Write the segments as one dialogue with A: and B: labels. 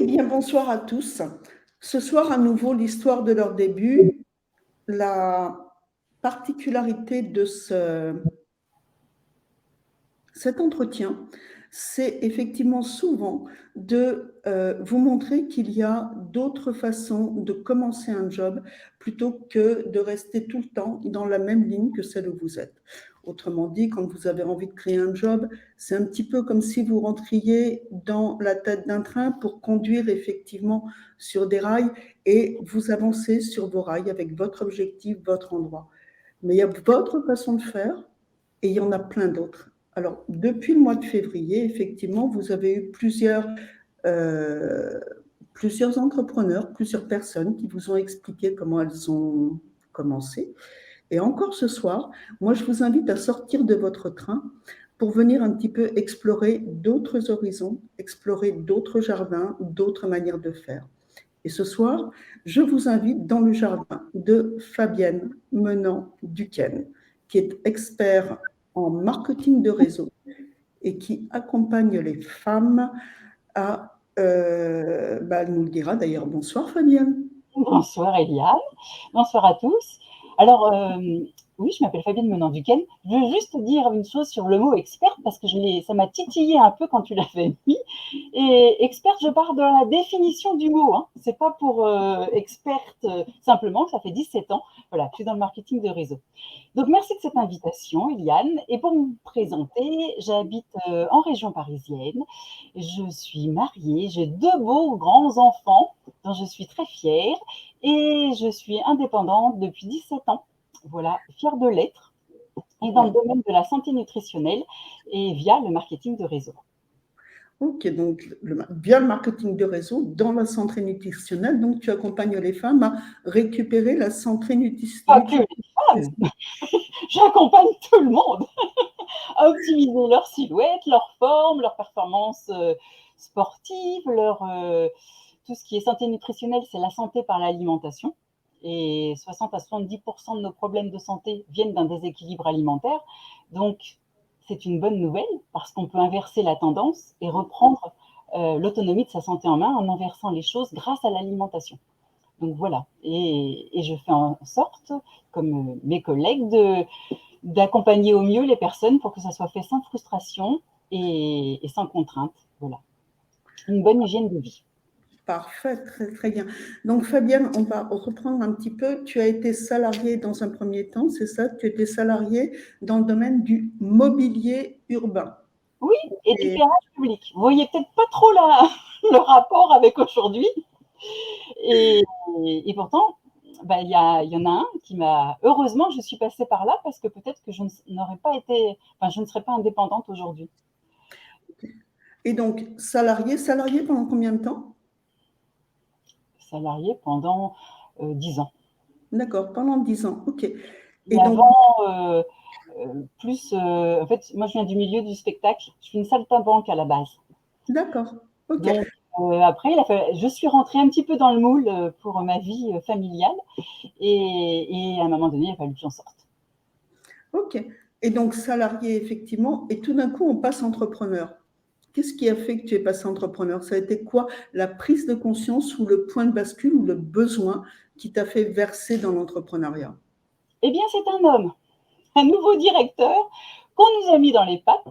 A: Eh bien, bonsoir à tous. Ce soir, à nouveau, l'histoire de leur début. La particularité de cet entretien, c'est effectivement souvent de vous montrer qu'il y a d'autres façons de commencer un job plutôt que de rester tout le temps dans la même ligne que celle où vous êtes. Autrement dit, quand vous avez envie de créer un job, c'est un petit peu comme si vous rentriez dans la tête d'un train pour conduire effectivement sur des rails et vous avancez sur vos rails avec votre objectif, votre endroit. Mais il y a votre façon de faire et il y en a plein d'autres. Alors, depuis le mois de février, effectivement, vous avez eu plusieurs entrepreneurs, plusieurs personnes qui vous ont expliqué comment elles ont commencé. Et encore ce soir, moi, je vous invite à sortir de votre train pour venir un petit peu explorer d'autres horizons, explorer d'autres jardins, d'autres manières de faire. Et ce soir, je vous invite dans le jardin de Fabienne Menant-Duquesne, qui est expert en marketing de réseau et qui accompagne les femmes à, elle nous le dira d'ailleurs. Bonsoir Fabienne.
B: Bonsoir Eliane, bonsoir à tous. Alors, oui, je m'appelle Fabienne Menant-Duquesne. Je veux juste dire une chose sur le mot experte parce que ça m'a titillé un peu quand tu l'avais mis. Et experte, je pars de la définition du mot. Hein. C'est pas pour experte simplement, ça fait 17 ans. Voilà, je suis dans le marketing de réseau. Donc, merci de cette invitation, Eliane. Et pour me présenter, j'habite en région parisienne. Je suis mariée, j'ai 2 beaux grands enfants dont je suis très fière et je suis indépendante depuis 17 ans. Voilà, fière de l'être et dans le domaine de la santé nutritionnelle et via le marketing de réseau.
A: Ok, donc via le marketing de réseau dans la santé nutritionnelle, donc tu accompagnes les femmes à récupérer la santé
B: Pas que
A: nutritionnelle.
B: les femmes, j'accompagne tout le monde à optimiser leur silhouette, leur forme, leur performance sportive, tout ce qui est santé nutritionnelle, c'est la santé par l'alimentation. Et 60 à 70% de nos problèmes de santé viennent d'un déséquilibre alimentaire. Donc, c'est une bonne nouvelle parce qu'on peut inverser la tendance et reprendre l'autonomie de sa santé en main en inversant les choses grâce à l'alimentation. Donc voilà, et je fais en sorte, comme mes collègues, d'accompagner au mieux les personnes pour que ça soit fait sans frustration et sans contrainte. Voilà, une bonne hygiène de vie.
A: Parfait, très, très bien. Donc, Fabienne, on va reprendre un petit peu. Tu as été salariée dans un premier temps, c'est ça? Tu étais salariée dans le domaine du mobilier urbain.
B: Oui, et
A: Et
B: d'éclairage public. Vous voyez peut-être pas trop le rapport avec aujourd'hui. Et, et pourtant, bah, y en a un qui m'a. Heureusement, je suis passée par là parce que peut-être que je n'aurais pas été. Enfin, je ne serais pas indépendante aujourd'hui.
A: donc, salariée pendant combien de temps?
B: Salariée pendant 10 ans.
A: D'accord, pendant 10 ans. OK. Et
B: Et
A: donc,
B: avant, en fait, moi je viens du milieu du spectacle. Je suis une saltimbanque à la base.
A: d'accord. OK.
B: Donc après, je suis rentrée un petit peu dans le moule pour ma vie familiale. Et à un moment donné, il a fallu que j'en sorte.
A: OK. Et donc, salariée, effectivement, et tout d'un coup, on passe entrepreneur. Qu'est-ce qui a fait que tu es passé entrepreneur? Ça a été quoi la prise de conscience ou le point de bascule ou le besoin qui t'a fait verser dans l'entrepreneuriat?
B: Eh bien, c'est un homme, un nouveau directeur qu'on nous a mis dans les pattes.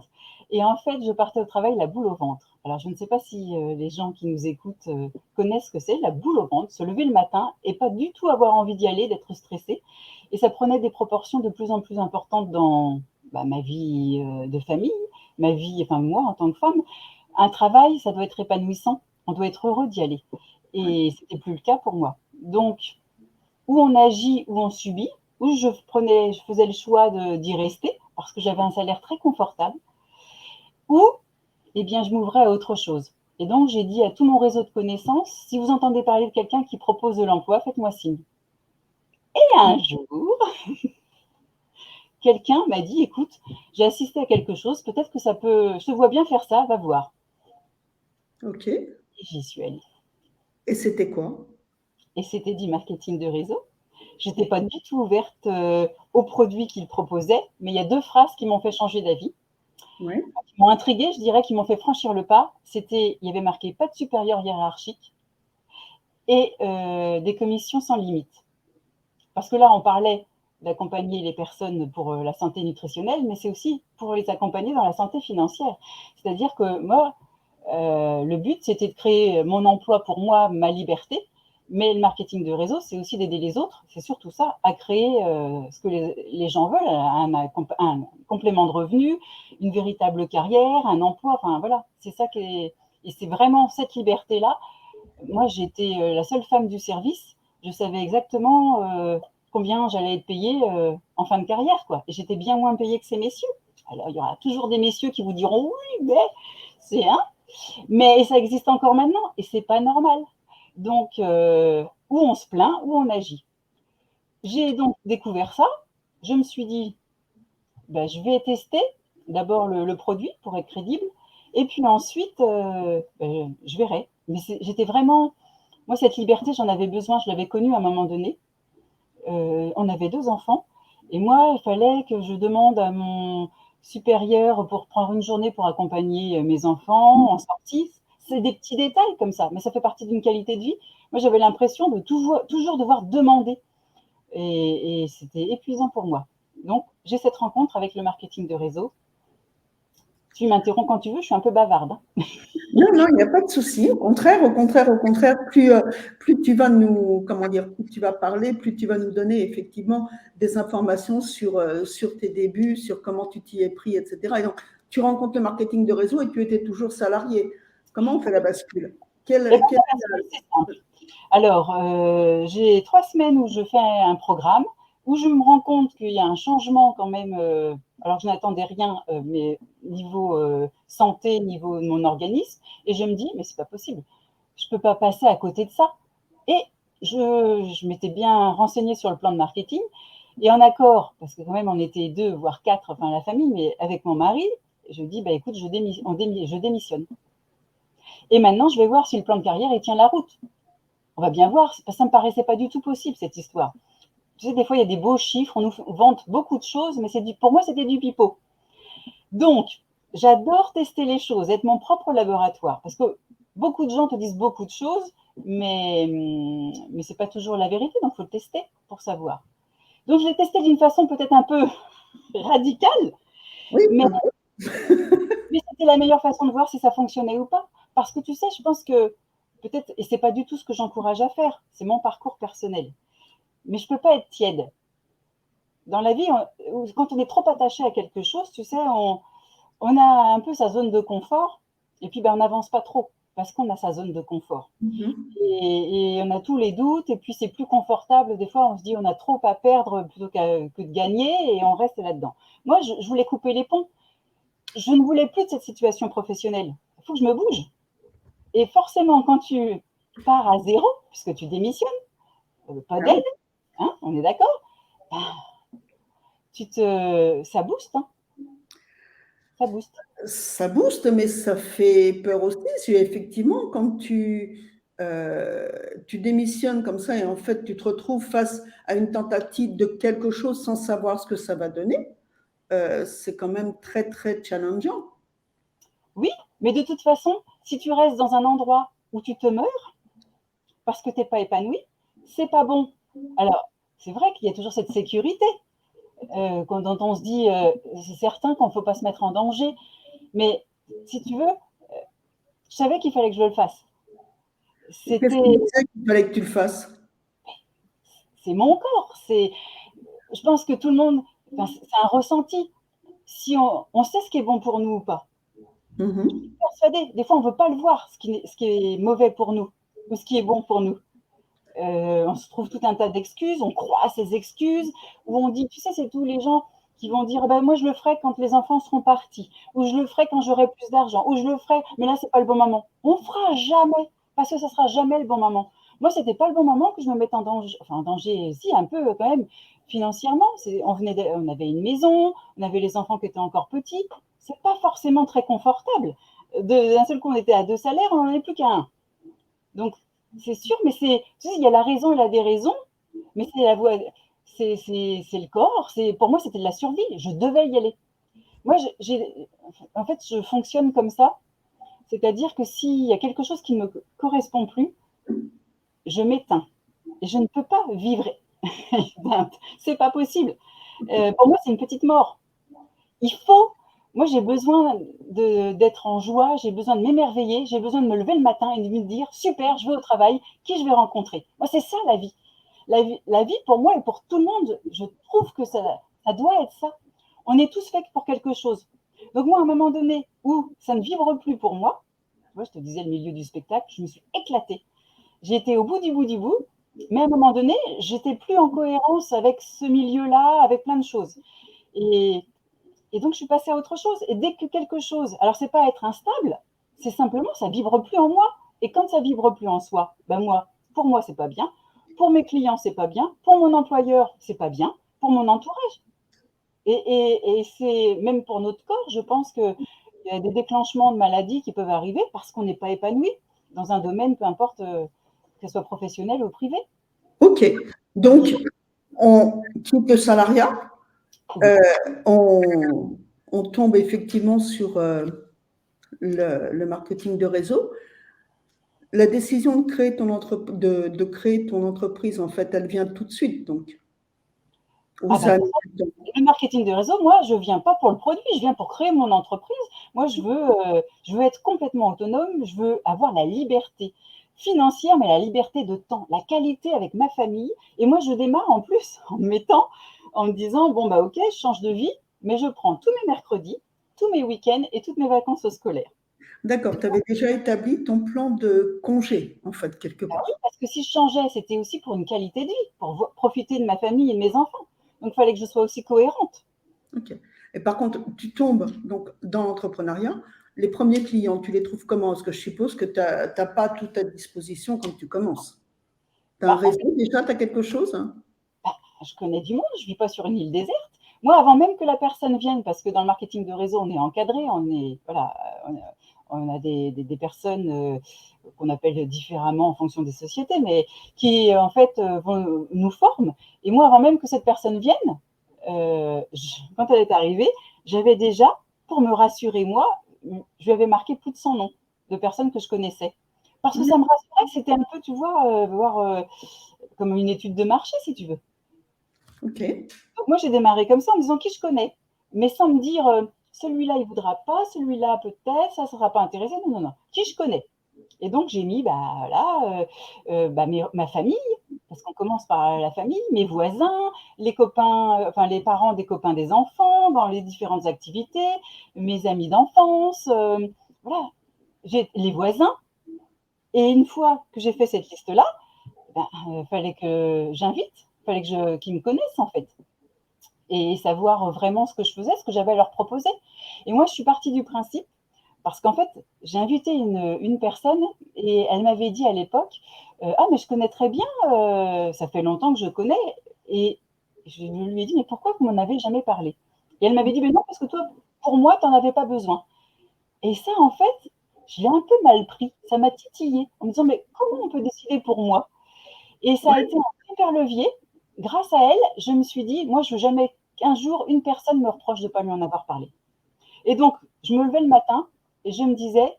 B: Et en fait, je partais au travail la boule au ventre. Alors, je ne sais pas si les gens qui nous écoutent connaissent ce que c'est, la boule au ventre, se lever le matin et pas du tout avoir envie d'y aller, d'être stressé. Et ça prenait des proportions de plus en plus importantes dans ma vie de famille, ma vie, enfin moi en tant que femme. Un travail, ça doit être épanouissant, on doit être heureux d'y aller. Et ce n'était plus le cas pour moi. Donc, où on agit, où on subit, où je faisais le choix d'y rester parce que j'avais un salaire très confortable, ou eh bien, je m'ouvrais à autre chose. Et donc, j'ai dit à tout mon réseau de connaissances, si vous entendez parler de quelqu'un qui propose de l'emploi, faites-moi signe. Et un jour, quelqu'un m'a dit, écoute, j'ai assisté à quelque chose, peut-être que ça peut, je te vois bien faire ça, va voir.
A: OK.
B: Et j'y suis allée.
A: Et c'était quoi?
B: Et c'était du marketing de réseau. Je n'étais pas du tout ouverte aux produits qu'il proposait, mais il y a 2 phrases qui m'ont fait changer d'avis.
A: Oui.
B: Qui m'ont intriguée, je dirais, qui m'ont fait franchir le pas. Il y avait marqué pas de supérieur hiérarchique et des commissions sans limite. Parce que là, on parlait d'accompagner les personnes pour la santé nutritionnelle, mais c'est aussi pour les accompagner dans la santé financière. C'est-à-dire que moi, le but, c'était de créer mon emploi pour moi, ma liberté, mais le marketing de réseau, c'est aussi d'aider les autres, c'est surtout ça, à créer ce que les gens veulent, un complément de revenus, une véritable carrière, un emploi, enfin voilà, c'est ça et c'est vraiment cette liberté-là. Moi, j'étais la seule femme du service, je savais exactement combien j'allais être payée en fin de carrière, quoi. Et j'étais bien moins payée que ces messieurs. Alors, il y aura toujours des messieurs qui vous diront oui, c'est un, mais ça existe encore maintenant et c'est pas normal. Donc, ou on se plaint ou on agit. J'ai donc découvert ça. Je me suis dit, ben, je vais tester d'abord le produit pour être crédible. Et puis ensuite, ben, je verrai. Mais j'étais vraiment. Moi, cette liberté, j'en avais besoin. Je l'avais connue à un moment donné. On avait 2 enfants. Et moi, il fallait que je demande à mon supérieur pour prendre une journée pour accompagner mes enfants en sortie. C'est des petits détails comme ça, mais ça fait partie d'une qualité de vie. Moi, j'avais l'impression de toujours devoir demander. Et c'était épuisant pour moi. Donc, j'ai cette rencontre avec le marketing de réseau. Tu m'interromps quand tu veux, je suis un peu bavarde.
A: Non, non, il n'y a pas de souci. Au contraire, plus tu vas nous, comment dire, plus tu vas parler, plus tu vas nous donner effectivement des informations sur tes débuts, sur comment tu t'y es pris, etc. Et donc, tu rencontres le marketing de réseau et tu étais toujours salarié. Comment on fait la bascule?
B: Et bien, c'est simple. Alors, j'ai 3 semaines où je fais un programme, où je me rends compte qu'il y a un changement quand même, alors je n'attendais rien, mais niveau santé, niveau de mon organisme, et je me dis, mais c'est pas possible, je peux pas passer à côté de ça. Et je m'étais bien renseignée sur le plan de marketing, et en accord, parce que quand même on était 2, voire 4, enfin la famille, mais avec mon mari, je dis, bah écoute, je démissionne. Et maintenant, je vais voir si le plan de carrière, il tient la route. On va bien voir, ça ne me paraissait pas du tout possible, cette histoire. Tu sais, des fois, il y a des beaux chiffres, on nous vante beaucoup de choses, mais pour moi, c'était du pipeau. Donc, j'adore tester les choses, être mon propre laboratoire, parce que beaucoup de gens te disent beaucoup de choses, mais ce n'est pas toujours la vérité, donc il faut le tester pour savoir. Donc, je l'ai testé d'une façon peut-être un peu radicale,
A: oui,
B: mais c'était la meilleure façon de voir si ça fonctionnait ou pas. Parce que tu sais, je pense que peut-être, et c'est pas du tout ce que j'encourage à faire, c'est mon parcours personnel. Mais je peux pas être tiède. Dans la vie, quand on est trop attaché à quelque chose, tu sais, on a un peu sa zone de confort, et puis ben, on n'avance pas trop, parce qu'on a sa zone de confort. Et on a tous les doutes, et puis c'est plus confortable. Des fois, on se dit on a trop à perdre plutôt que de gagner, et on reste là-dedans. Moi, je voulais couper les ponts. Je ne voulais plus de cette situation professionnelle. Il faut que je me bouge. Et forcément, quand tu pars à zéro, puisque tu démissionnes, pas d'aide, hein, on est d'accord, ça booste, hein, ça booste.
A: ça booste, mais ça fait peur aussi. Si effectivement, quand tu démissionnes comme ça et en fait tu te retrouves face à une tentative de quelque chose sans savoir ce que ça va donner, c'est quand même très très challengeant.
B: Oui, mais de toute façon, si tu restes dans un endroit où tu te meurs parce que tu n'es pas épanoui, c'est pas bon. Alors, c'est vrai qu'il y a toujours cette sécurité dont on se dit, c'est certain qu'on ne faut pas se mettre en danger, mais si tu veux, je savais qu'il fallait que je le fasse.
A: Qu'est-ce qui disait qu'il fallait que tu le fasses?
B: C'est mon corps. Je pense que tout le monde, enfin, c'est un ressenti. Si on sait ce qui est bon pour nous ou pas. Je suis persuadée. Des fois, on ne veut pas le voir, ce qui est mauvais pour nous ou ce qui est bon pour nous. On se trouve tout un tas d'excuses, on croit à ces excuses, où on dit, tu sais, c'est tous les gens qui vont dire, ben, moi je le ferai quand les enfants seront partis, ou je le ferai quand j'aurai plus d'argent, ou je le ferai, mais là c'est pas le bon moment. On fera jamais, parce que ça sera jamais le bon moment. Moi, c'était pas le bon moment que je me mette en danger, enfin en danger, si, un peu quand même, financièrement. On avait une maison, on avait les enfants qui étaient encore petits, c'est pas forcément très confortable. D'un seul coup, on était à 2 salaires, on n'en est plus qu'à un. Donc, c'est sûr, mais tu sais, il y a la raison et la déraison, mais c'est la voie, c'est le corps. Pour moi, c'était de la survie. Je devais y aller. Moi, en fait, je fonctionne comme ça. C'est-à-dire que s'il y a quelque chose qui ne me correspond plus, je m'éteins. Et je ne peux pas vivre éteinte. C'est pas possible. Pour moi, c'est une petite mort. Il faut, moi, j'ai besoin d'être en joie, j'ai besoin de m'émerveiller, j'ai besoin de me lever le matin et de me dire, super, je vais au travail, qui je vais rencontrer. Moi, c'est ça la vie. La vie, pour moi et pour tout le monde, je trouve que ça doit être ça. On est tous faits pour quelque chose. Donc moi, à un moment donné où ça ne vibre plus pour moi, je te disais le milieu du spectacle, je me suis éclatée. J'ai été au bout du bout du bout, mais à un moment donné, j'étais plus en cohérence avec ce milieu-là, avec plein de choses. Et donc, je suis passée à autre chose. Et dès que quelque chose, alors c'est pas être instable, c'est simplement ça vibre plus en moi. Et quand ça vibre plus en soi, ben moi, pour moi, c'est pas bien. Pour mes clients, c'est pas bien. Pour mon employeur, c'est pas bien. Pour mon entourage. Et c'est même pour notre corps, je pense qu'il y a des déclenchements de maladies qui peuvent arriver parce qu'on n'est pas épanoui dans un domaine, peu importe que ce soit professionnel ou privé.
A: Ok, donc on quitte le salariat, on tombe effectivement sur le marketing de réseau. La décision de créer de créer ton entreprise, en fait, elle vient tout de suite, donc. Ou
B: Ah bah,
A: ça a mis du temps.
B: le marketing de réseau, moi, je viens pas pour le produit, je viens pour créer mon entreprise. Moi, je veux être complètement autonome, je veux avoir la liberté financière, mais la liberté de temps, la qualité avec ma famille. Et moi, je démarre en plus en me mettant, en me disant, bon, bah ok, je change de vie, mais je prends tous mes mercredis, tous mes week-ends et toutes mes vacances scolaires.
A: D'accord, tu avais déjà établi ton plan de congé, en fait, quelque
B: Ah oui,
A: part.
B: parce que si je changeais, c'était aussi pour une qualité de vie, pour profiter de ma famille et de mes enfants. Donc, il fallait que je sois aussi cohérente.
A: Ok. Et par contre, tu tombes donc dans l'entrepreneuriat. Les premiers clients, tu les trouves comment? Parce que je suppose que tu n'as pas tout à disposition quand tu commences. Tu as un
B: Bah,
A: réseau déjà, tu as quelque chose?
B: bah, je connais du monde, je ne vis pas sur une île déserte. Moi, avant même que la personne vienne, parce que dans le marketing de réseau, on est encadré, voilà, on a des personnes qu'on appelle différemment en fonction des sociétés, mais qui en fait nous forment. Et moi, avant même que cette personne vienne, quand elle est arrivée, j'avais déjà, pour me rassurer moi, je lui avais marqué plus de 100 noms de personnes que je connaissais. Parce que ça me rassurait, c'était un peu, tu vois, comme une étude de marché, si tu veux.
A: Ok.
B: Donc moi, j'ai démarré comme ça en me disant qui je connais, mais sans me dire celui-là, il ne voudra pas, celui-là, peut-être, ça ne sera pas intéressé. Non, non, non. Qui je connais. Et donc, j'ai mis ma famille, parce qu'on commence par la famille, mes voisins, les copains, enfin les parents des copains des enfants, dans les différentes activités, mes amis d'enfance, voilà, j'ai les voisins. Et une fois que j'ai fait cette liste-là, fallait que j'invite, fallait qu'ils me connaissent en fait et savoir vraiment ce que je faisais, ce que j'avais à leur proposer. Et moi, je suis partie du principe, parce qu'en fait, j'ai invité une personne et elle m'avait dit à l'époque, ah, mais je connais très bien, ça fait longtemps que je connais. Et je lui ai dit, mais pourquoi vous m'en avez jamais parlé? Et elle m'avait dit, mais non, parce que toi, pour moi, tu n'en avais pas besoin. Et ça, en fait, je l'ai un peu mal pris. Ça m'a titillé en me disant, mais comment on peut décider pour moi? Et ça a été un super levier. Grâce à elle, je me suis dit, moi, je ne veux jamais qu'un jour, une personne me reproche de ne pas lui en avoir parlé. Et donc, je me levais le matin et je me disais,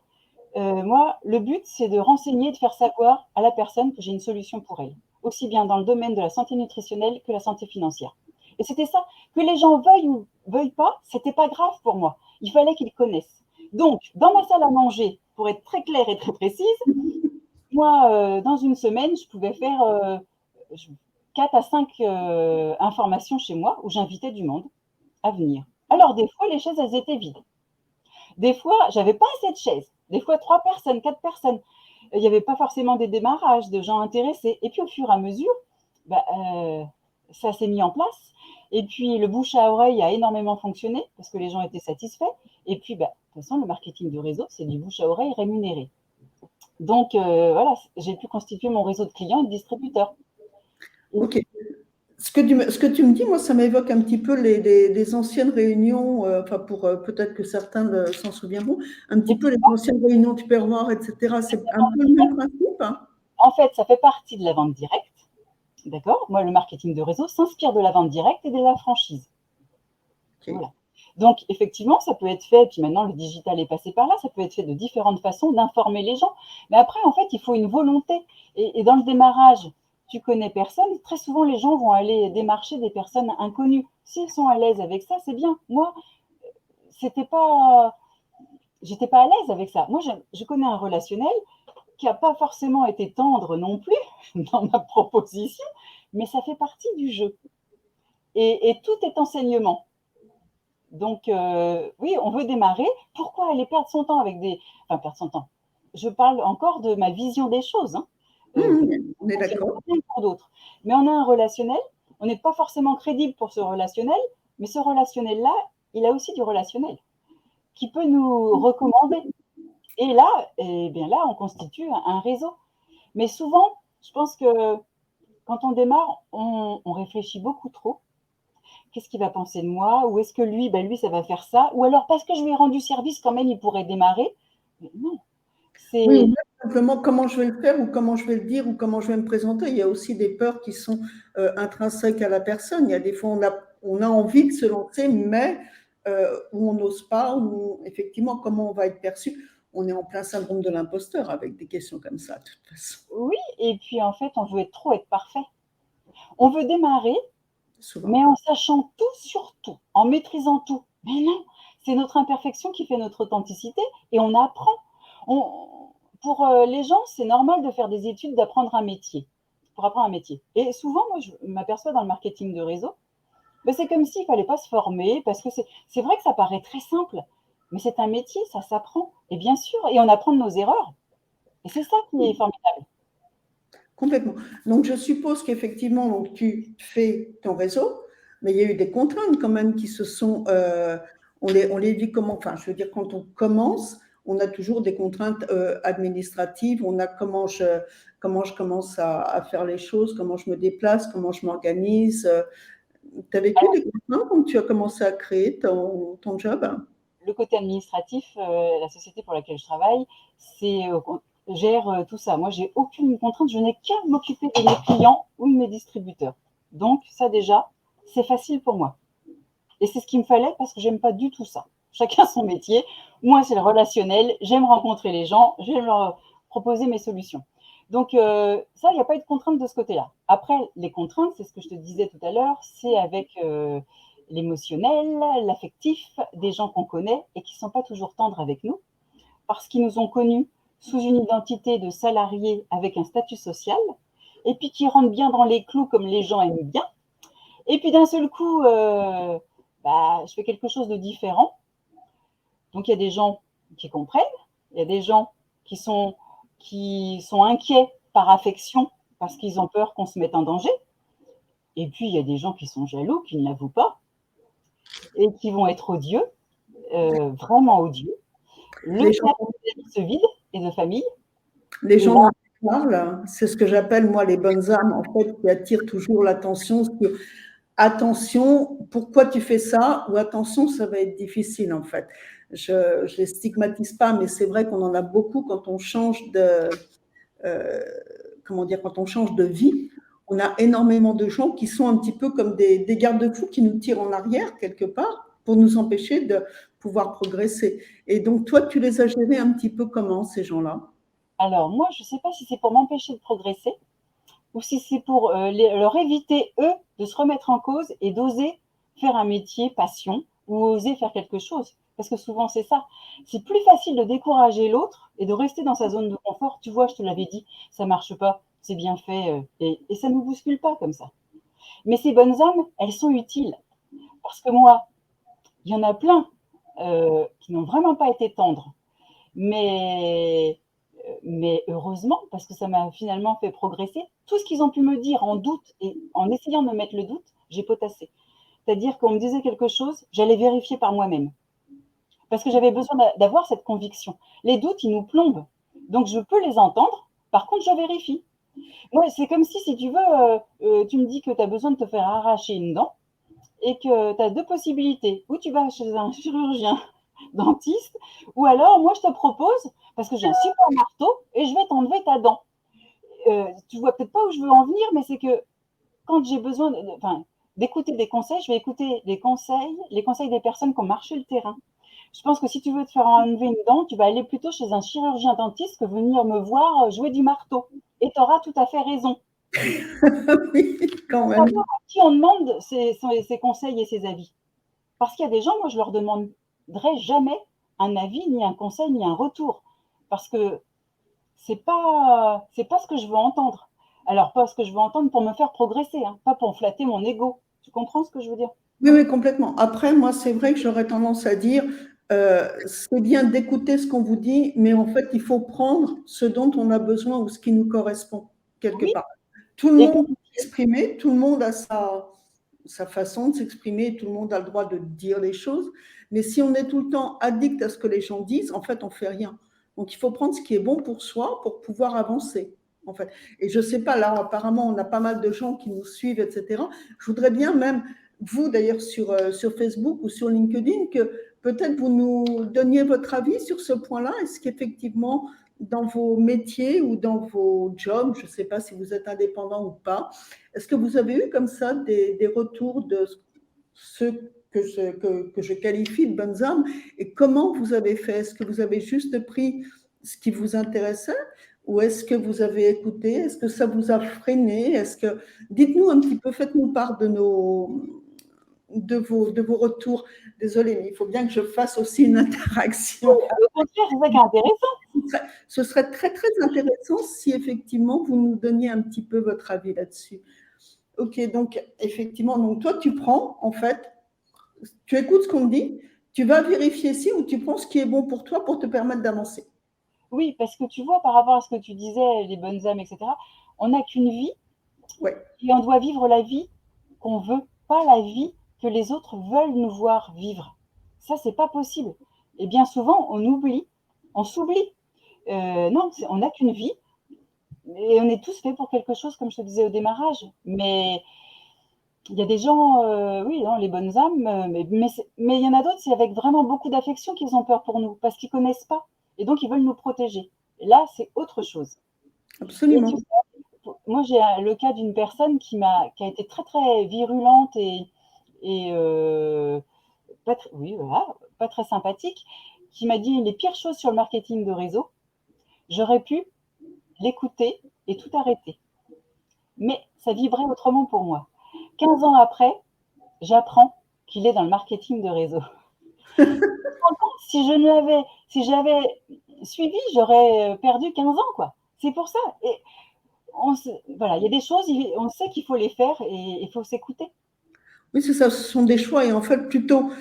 B: moi, le but, c'est de renseigner, de faire savoir à la personne que j'ai une solution pour elle, aussi bien dans le domaine de la santé nutritionnelle que la santé financière. Et c'était ça, que les gens veuillent ou veuillent pas, c'était pas grave pour moi. Il fallait qu'ils connaissent. Donc, dans ma salle à manger, pour être très claire et très précise, moi, dans une semaine, je pouvais faire 4 à 5 informations chez moi où j'invitais du monde à venir. Alors, des fois, les chaises, elles étaient vides. Des fois, j'avais pas assez de chaises. Des fois, 3 personnes, 4 personnes. Il n'y avait pas forcément des démarrages de gens intéressés. Et puis, au fur et à mesure, bah, ça s'est mis en place. Et puis, le bouche à oreille a énormément fonctionné parce que les gens étaient satisfaits. Et puis, bah, de toute façon, le marketing de réseau, c'est du bouche à oreille rémunéré. Donc, voilà, j'ai pu constituer mon réseau de clients et de distributeurs.
A: Ok. Ce que tu me dis, moi, ça m'évoque un petit peu les anciennes réunions, enfin pour peut-être que certains s'en souviendront, un petit peu les anciennes réunions du Perroir, etc. C'est un peu le même principe, hein?
B: En fait, ça fait partie de la vente directe. D'accord. Moi, le marketing de réseau s'inspire de la vente directe et de la franchise.
A: Ok.
B: Voilà. Donc, effectivement, ça peut être fait, puis maintenant le digital est passé par là, ça peut être fait de différentes façons d'informer les gens. Mais après, en fait, il faut une volonté. Et dans le démarrage, tu connais personne, très souvent les gens vont aller démarcher des personnes inconnues. S'ils sont à l'aise avec ça, c'est bien. Moi, c'était pas, j'étais pas à l'aise avec ça. Moi, je connais un relationnel qui n'a pas forcément été tendre non plus dans ma proposition, mais ça fait partie du jeu. Et tout est enseignement. Donc, oui, on veut démarrer. Pourquoi aller perdre son temps avec des... Enfin, perdre son temps. Je parle encore de ma vision des choses. Hein.
A: On est d'accord.
B: Pour d'autres. Mais on a un relationnel. On n'est pas forcément crédible pour ce relationnel, mais ce relationnel-là, il a aussi du relationnel qui peut nous recommander. Et là, eh bien là, on constitue un réseau. Mais souvent, je pense que quand on démarre, on réfléchit beaucoup trop. Qu'est-ce qu'il va penser de moi? Ou est-ce que lui, ben lui, ça va faire ça? Ou alors parce que je lui ai rendu service, quand même, il pourrait démarrer. Mais non.
A: Oui, ou même simplement comment je vais le faire, ou comment je vais le dire, ou comment je vais me présenter. Il y a aussi des peurs qui sont intrinsèques à la personne. Il y a des fois, on a envie de se lancer, mais où on n'ose pas, ou effectivement, comment on va être perçu. On est en plein syndrome de l'imposteur avec des questions comme ça, de toute façon.
B: Oui, et puis en fait, on veut trop être parfait. On veut démarrer,
A: Souvent.
B: mais en sachant tout sur tout, en maîtrisant tout. Mais non, c'est notre imperfection qui fait notre authenticité et on apprend. Pour les gens, c'est normal de faire des études, d'apprendre un métier, pour apprendre un métier. Et souvent, moi, je m'aperçois dans le marketing de réseau, ben c'est comme s'il ne fallait pas se former, parce que c'est vrai que ça paraît très simple, mais c'est un métier, ça s'apprend. Et bien sûr, et on apprend de nos erreurs. Et c'est ça qui est formidable.
A: Complètement. Donc, je suppose qu'effectivement, donc, tu fais ton réseau, mais il y a eu des contraintes quand même qui se sont. On les vit comment? Enfin, je veux dire, quand on commence, on a toujours des contraintes administratives. On a comment je commence à faire les choses, comment je me déplace, comment je m'organise. Tu as vécu des contraintes quand tu as commencé à créer ton job?
B: Le côté administratif, la société pour laquelle je travaille, gère tout ça. Moi, j'ai aucune contrainte, je n'ai qu'à m'occuper de mes clients ou de mes distributeurs. Donc, ça déjà, c'est facile pour moi. Et c'est ce qu'il me fallait parce que j'aime pas du tout ça. Chacun son métier. Moi, c'est le relationnel. J'aime rencontrer les gens. J'aime leur proposer mes solutions. Donc, ça, il n'y a pas eu de contrainte de ce côté-là. Après, les contraintes, c'est ce que je te disais tout à l'heure, c'est avec l'émotionnel, l'affectif, des gens qu'on connaît et qui ne sont pas toujours tendres avec nous parce qu'ils nous ont connus sous une identité de salarié avec un statut social et puis qui rentrent bien dans les clous comme les gens aiment bien. Et puis d'un seul coup, je fais quelque chose de différent. Donc il y a des gens qui comprennent, il y a des gens qui sont inquiets par affection parce qu'ils ont peur qu'on se mette en danger. Et puis il y a des gens qui sont jaloux, qui ne l'avouent pas et qui vont être odieux, vraiment odieux. Le
A: Les gens,
B: cercle se vide et de famille.
A: les
B: Et
A: gens
B: là,
A: dont tu parles, c'est ce que j'appelle moi les bonnes âmes, en fait, qui attirent toujours l'attention sur attention, pourquoi tu fais ça? Ou attention, ça va être difficile en fait. Je ne les stigmatise pas, mais c'est vrai qu'on en a beaucoup quand on change euh, comment dire, quand on change de vie. On a énormément de gens qui sont un petit peu comme des garde-fous qui nous tirent en arrière quelque part pour nous empêcher de pouvoir progresser. Et donc, toi, tu les as gérés un petit peu comment, ces gens-là?
B: alors moi, je ne sais pas si c'est pour m'empêcher de progresser ou si c'est pour leur éviter, eux, de se remettre en cause et d'oser faire un métier passion ou oser faire quelque chose. Parce que souvent, c'est ça. C'est plus facile de décourager l'autre et de rester dans sa zone de confort. Tu vois, je te l'avais dit, ça marche pas, c'est bien fait, et ça ne nous bouscule pas comme ça. Mais ces bonnes âmes, elles sont utiles. Parce que moi, il y en a plein qui n'ont vraiment pas été tendres. Mais heureusement, parce que ça m'a finalement fait progresser. Tout ce qu'ils ont pu me dire en doute et en essayant de me mettre le doute, j'ai potassé. C'est-à-dire qu'on me disait quelque chose, j'allais vérifier par moi-même. Parce que j'avais besoin d'avoir cette conviction. Les doutes, ils nous plombent. Donc, je peux les entendre. Par contre, je vérifie. Moi, c'est comme si tu veux, tu me dis que tu as besoin de te faire arracher une dent et que tu as deux possibilités. Ou tu vas chez un chirurgien dentiste, ou alors moi je te propose, parce que j'ai un super marteau, et je vais t'enlever ta dent. Tu vois peut-être pas où je veux en venir, mais c'est que quand j'ai besoin, enfin, d'écouter des conseils, je vais écouter les conseils des personnes qui ont marché le terrain. Je pense que si tu veux te faire enlever une dent, tu vas aller plutôt chez un chirurgien dentiste que venir me voir jouer du marteau. Et tu auras tout à fait raison.
A: Oui, quand même.
B: Savoir à qui on demande ses conseils et ses avis. Parce qu'il y a des gens, moi, je leur demanderai jamais un avis, ni un conseil, ni un retour. Parce que c'est pas ce que je veux entendre. Alors, pas ce que je veux entendre pour me faire progresser, hein, pas pour flatter mon ego. Tu comprends ce que je veux dire?
A: Oui, oui, complètement. Après, moi, c'est vrai que j'aurais tendance à dire, c'est bien d'écouter ce qu'on vous dit, mais en fait, il faut prendre ce dont on a besoin ou ce qui nous correspond quelque
B: Oui.
A: part. Tout le
B: Et
A: monde peut s'exprimer, tout le monde a sa façon de s'exprimer, tout le monde a le droit de dire les choses, mais si on est tout le temps addict à ce que les gens disent, en fait, on ne fait rien. Donc, il faut prendre ce qui est bon pour soi pour pouvoir avancer, en fait. Et je ne sais pas, là, apparemment, on a pas mal de gens qui nous suivent, etc. Je voudrais bien même, vous d'ailleurs, sur Facebook ou sur LinkedIn, que peut-être vous nous donniez votre avis sur ce point-là. Est-ce qu'effectivement, dans vos métiers ou dans vos jobs, je ne sais pas si vous êtes indépendant ou pas, est-ce que vous avez eu comme ça des retours de ceux que je qualifie de bonnes âmes et comment vous avez fait? Est-ce que vous avez juste pris ce qui vous intéressait ou est-ce que vous avez écouté? Est-ce que ça vous a freiné? Dites-nous un petit peu, faites-nous part de vos retours. Désolée, mais il faut bien que je fasse aussi une interaction.
B: au contraire, c'est ça qui est intéressant.
A: Ce serait très, très intéressant si effectivement vous nous donniez un petit peu votre avis là-dessus. Ok, donc effectivement, donc toi tu prends, en fait, tu écoutes ce qu'on te dit, tu vas vérifier si ou tu prends ce qui est bon pour toi pour te permettre d'avancer.
B: Oui, parce que tu vois, par rapport à ce que tu disais, les bonnes âmes, etc., on n'a qu'une vie
A: Ouais,
B: et on doit vivre la vie qu'on veut, pas la vie que les autres veulent nous voir vivre. Ça, c'est pas possible. Et bien souvent, on s'oublie. Non, on n'a qu'une vie et on est tous faits pour quelque chose, comme je te disais au démarrage. Mais il y a des gens, oui, non, les bonnes âmes, mais il y en a d'autres, c'est avec vraiment beaucoup d'affection qu'ils ont peur pour nous, parce qu'ils ne connaissent pas. Et donc, ils veulent nous protéger. Et là, c'est autre chose. Et tu
A: absolument.
B: sais, moi, j'ai le cas d'une personne qui a été très, très virulente et oui, voilà, pas très sympathique, qui m'a dit les pires choses sur le marketing de réseau. J'aurais pu l'écouter et tout arrêter. Mais ça vibrait autrement pour moi. 15 ans après, j'apprends qu'il est dans le marketing de réseau. Si j'avais suivi, j'aurais perdu 15 ans, quoi. C'est pour ça. Et voilà, il y a des choses, on sait qu'il faut les faire et il faut s'écouter.
A: Oui, c'est ça, ce sont des choix et en fait, plutôt,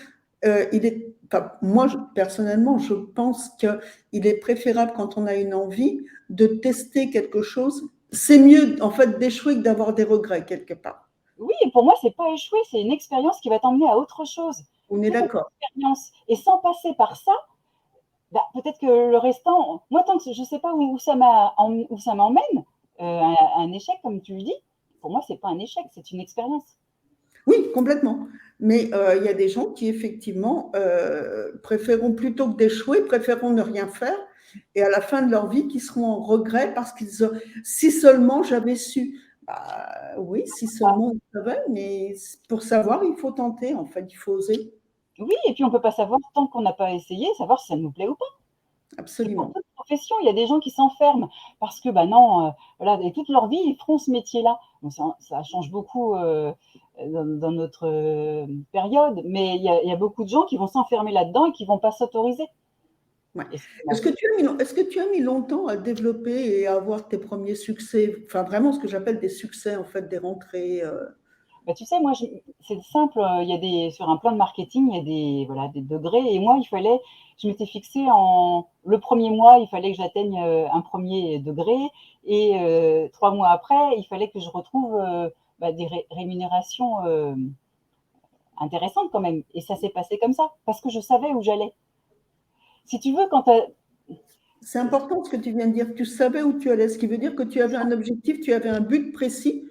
A: moi, personnellement, je pense qu'il est préférable quand on a une envie de tester quelque chose. C'est mieux, en fait, d'échouer que d'avoir des regrets quelque part.
B: Oui, et pour moi, c'est pas échouer, c'est une expérience qui va t'emmener à autre chose.
A: On est
B: C'est une
A: d'accord.
B: expérience. Et sans passer par ça, bah, peut-être que le restant, moi, tant que je ne sais pas où ça m'emmène, un échec, comme tu le dis, pour moi, c'est pas un échec, c'est une expérience.
A: Oui, complètement. Mais il y a des gens qui, effectivement, préféreront plutôt que d'échouer, préféreront ne rien faire et à la fin de leur vie, qui seront en regret parce qu'ils ont, si seulement j'avais su. Bah, oui, si seulement on savait, mais pour savoir, il faut tenter, en fait, il faut oser.
B: Oui, et puis on ne peut pas savoir tant qu'on n'a pas essayé, savoir si ça nous plaît ou pas. C'est pour
A: Absolument.
B: toute profession. Il y a des gens qui s'enferment parce que, bah non, voilà, et toute leur vie, ils feront ce métier-là. Bon, ça change beaucoup dans notre période, mais il y a beaucoup de gens qui vont s'enfermer là-dedans et qui ne vont pas s'autoriser.
A: Ouais.
B: Et c'est
A: Est-ce que tu as mis longtemps à développer et à avoir tes premiers succès, enfin vraiment ce que j'appelle des succès, en fait, des rentrées
B: bah, tu sais, moi, c'est simple. Il y a sur un plan de marketing, il y a voilà, des degrés. Et moi, je m'étais fixé le premier mois, il fallait que j'atteigne un premier degré. Et 3 mois après, il fallait que je retrouve bah, des rémunérations intéressantes quand même. Et ça s'est passé comme ça, parce que je savais où j'allais. Si tu veux,
A: C'est important ce que tu viens de dire. Tu savais où tu allais, ce qui veut dire que tu avais un objectif, tu avais un but précis.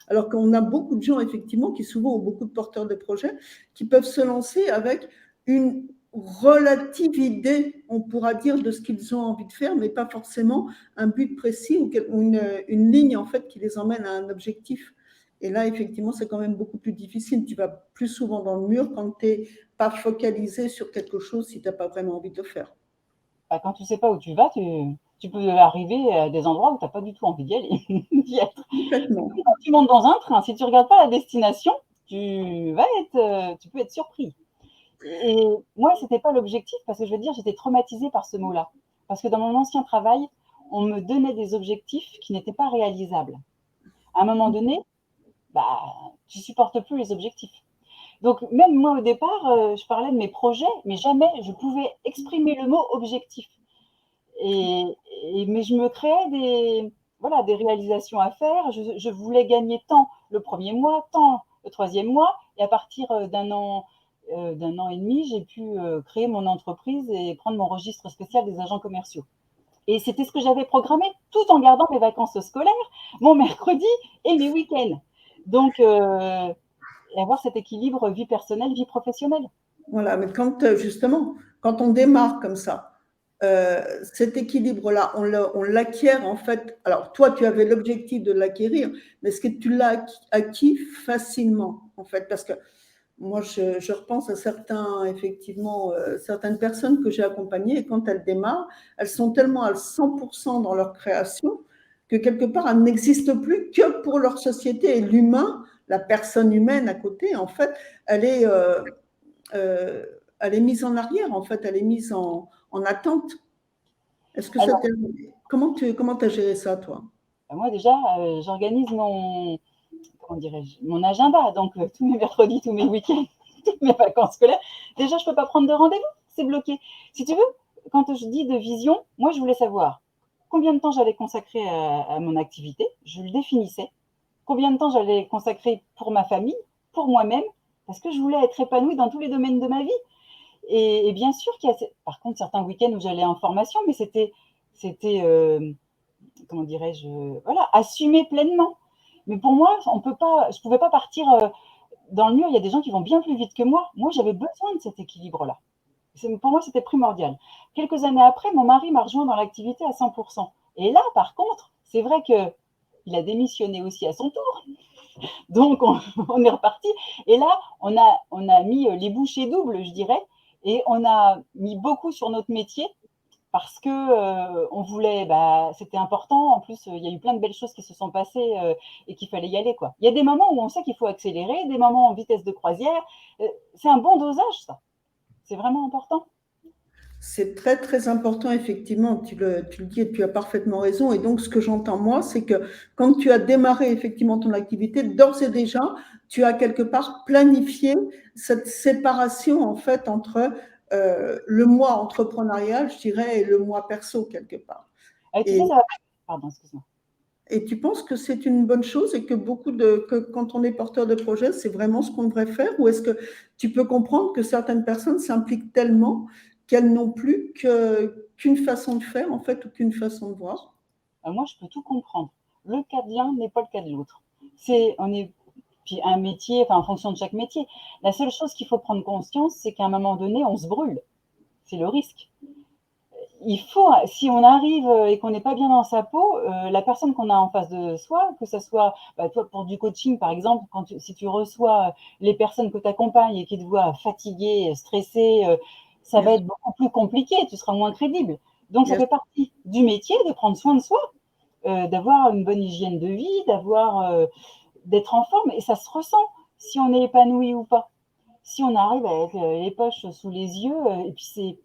A: Alors qu'on a beaucoup de gens, effectivement, qui souvent ont beaucoup de porteurs de projets, qui peuvent se lancer avec une relative idée, on pourra dire, de ce qu'ils ont envie de faire, mais pas forcément un but précis ou une ligne, en fait, qui les emmène à un objectif. Et là, effectivement, c'est quand même beaucoup plus difficile. Tu vas plus souvent dans le mur quand tu n'es pas focalisé sur quelque chose si tu n'as pas vraiment envie de le faire.
B: Bah, quand tu sais pas où tu vas, tu peux arriver à des endroits où tu n'as pas du tout envie d'y aller, d'y être.
A: Complètement.
B: Quand tu montes dans un train, si tu regardes pas la destination, tu peux être surpris. Et moi, c'était pas l'objectif parce que je veux dire, j'étais traumatisée par ce mot-là. Parce que dans mon ancien travail, on me donnait des objectifs qui n'étaient pas réalisables. À un moment donné, bah, tu supportes plus les objectifs. Donc, même moi, au départ, je parlais de mes projets, mais jamais je pouvais exprimer le mot objectif. Et, mais je me créais voilà, des réalisations à faire. Je voulais gagner tant le premier mois, tant le troisième mois. Et à partir d'un an et demi, j'ai pu créer mon entreprise et prendre mon registre spécial des agents commerciaux. Et c'était ce que j'avais programmé, tout en gardant mes vacances scolaires, mon mercredi et mes week-ends. Donc, avoir cet équilibre vie personnelle, vie professionnelle.
A: Voilà, mais quand justement, quand on démarre comme ça, cet équilibre-là, on l'acquiert en fait. Alors, toi, tu avais l'objectif de l'acquérir, mais est-ce que tu l'as acquis facilement en fait? Parce que moi, je repense à effectivement, certaines personnes que j'ai accompagnées et quand elles démarrent, elles sont tellement à 100% dans leur création que quelque part, elles n'existent plus que pour leur société et l'humain, la personne humaine à côté, en fait, elle est, euh, euh, elle est mise en arrière, en fait, elle est mise en attente. Est-ce que ça
B: Alors,
A: t'est... Comment tu as géré ça, toi?
B: moi déjà, j'organise comment dirais-je, mon agenda. Donc, tous mes mercredis, tous mes week-ends, toutes mes vacances scolaires. Déjà, je ne peux pas prendre de rendez-vous, c'est bloqué. Si tu veux, quand je dis de vision, moi, je voulais savoir combien de temps j'allais consacrer à mon activité. Je le définissais. Combien de temps j'allais consacrer pour ma famille, pour moi-même, parce que je voulais être épanouie dans tous les domaines de ma vie. Et bien sûr qu'il y a, par contre, certains week-ends où j'allais en formation, mais c'était comment dirais-je, voilà, assumer pleinement. Mais pour moi, je ne pouvais pas partir dans le mur. Il y a des gens qui vont bien plus vite que moi. Moi, j'avais besoin de cet équilibre-là. Pour moi, c'était primordial. Quelques années après, mon mari m'a rejoint dans l'activité à 100%. Et là, par contre, c'est vrai qu'il a démissionné aussi à son tour. Donc, on est reparti. Et là, on a mis les bouchées doubles, je dirais. Et on a mis beaucoup sur notre métier parce que on voulait, c'était important. En plus, il y a eu plein de belles choses qui se sont passées et qu'il fallait y aller, quoi. Il y a des moments où on sait qu'il faut accélérer, des moments en vitesse de croisière. C'est un bon dosage, ça. C'est vraiment important.
A: C'est très, très important, effectivement, tu le dis et tu as parfaitement raison. Et donc, ce que j'entends, moi, c'est que quand tu as démarré effectivement ton activité, d'ores et déjà, tu as quelque part planifié cette séparation, en fait, entre le moi entrepreneurial, je dirais, et le moi perso, quelque part.
B: Tu sais,
A: Et,
B: ça va. Pardon, excuse-moi.
A: et tu penses que c'est une bonne chose et que que quand on est porteur de projet, c'est vraiment ce qu'on devrait faire? Ou est-ce que tu peux comprendre que certaines personnes s'impliquent tellement qu'elles n'ont plus qu'une façon de faire, en fait, ou qu'une façon de voir?
B: Moi, je peux tout comprendre. Le cas de l'un n'est pas le cas de l'autre. On est puis un métier, enfin en fonction de chaque métier. La seule chose qu'il faut prendre conscience, c'est qu'à un moment donné, on se brûle. C'est le risque. Il faut, si on arrive et qu'on n'est pas bien dans sa peau, la personne qu'on a en face de soi, que ce soit, toi, pour du coaching, par exemple, si tu reçois les personnes que tu accompagnes et qui te voient fatigué, stressé, ça
A: Bien
B: va
A: sûr,
B: être beaucoup plus compliqué, tu seras moins crédible. Donc, ça
A: bien
B: fait
A: sûr.
B: partie du métier de prendre soin de soi, d'avoir une bonne hygiène de vie, d'être en forme, et ça se ressent si on est épanoui ou pas. Si on arrive avec les poches sous les yeux, et puis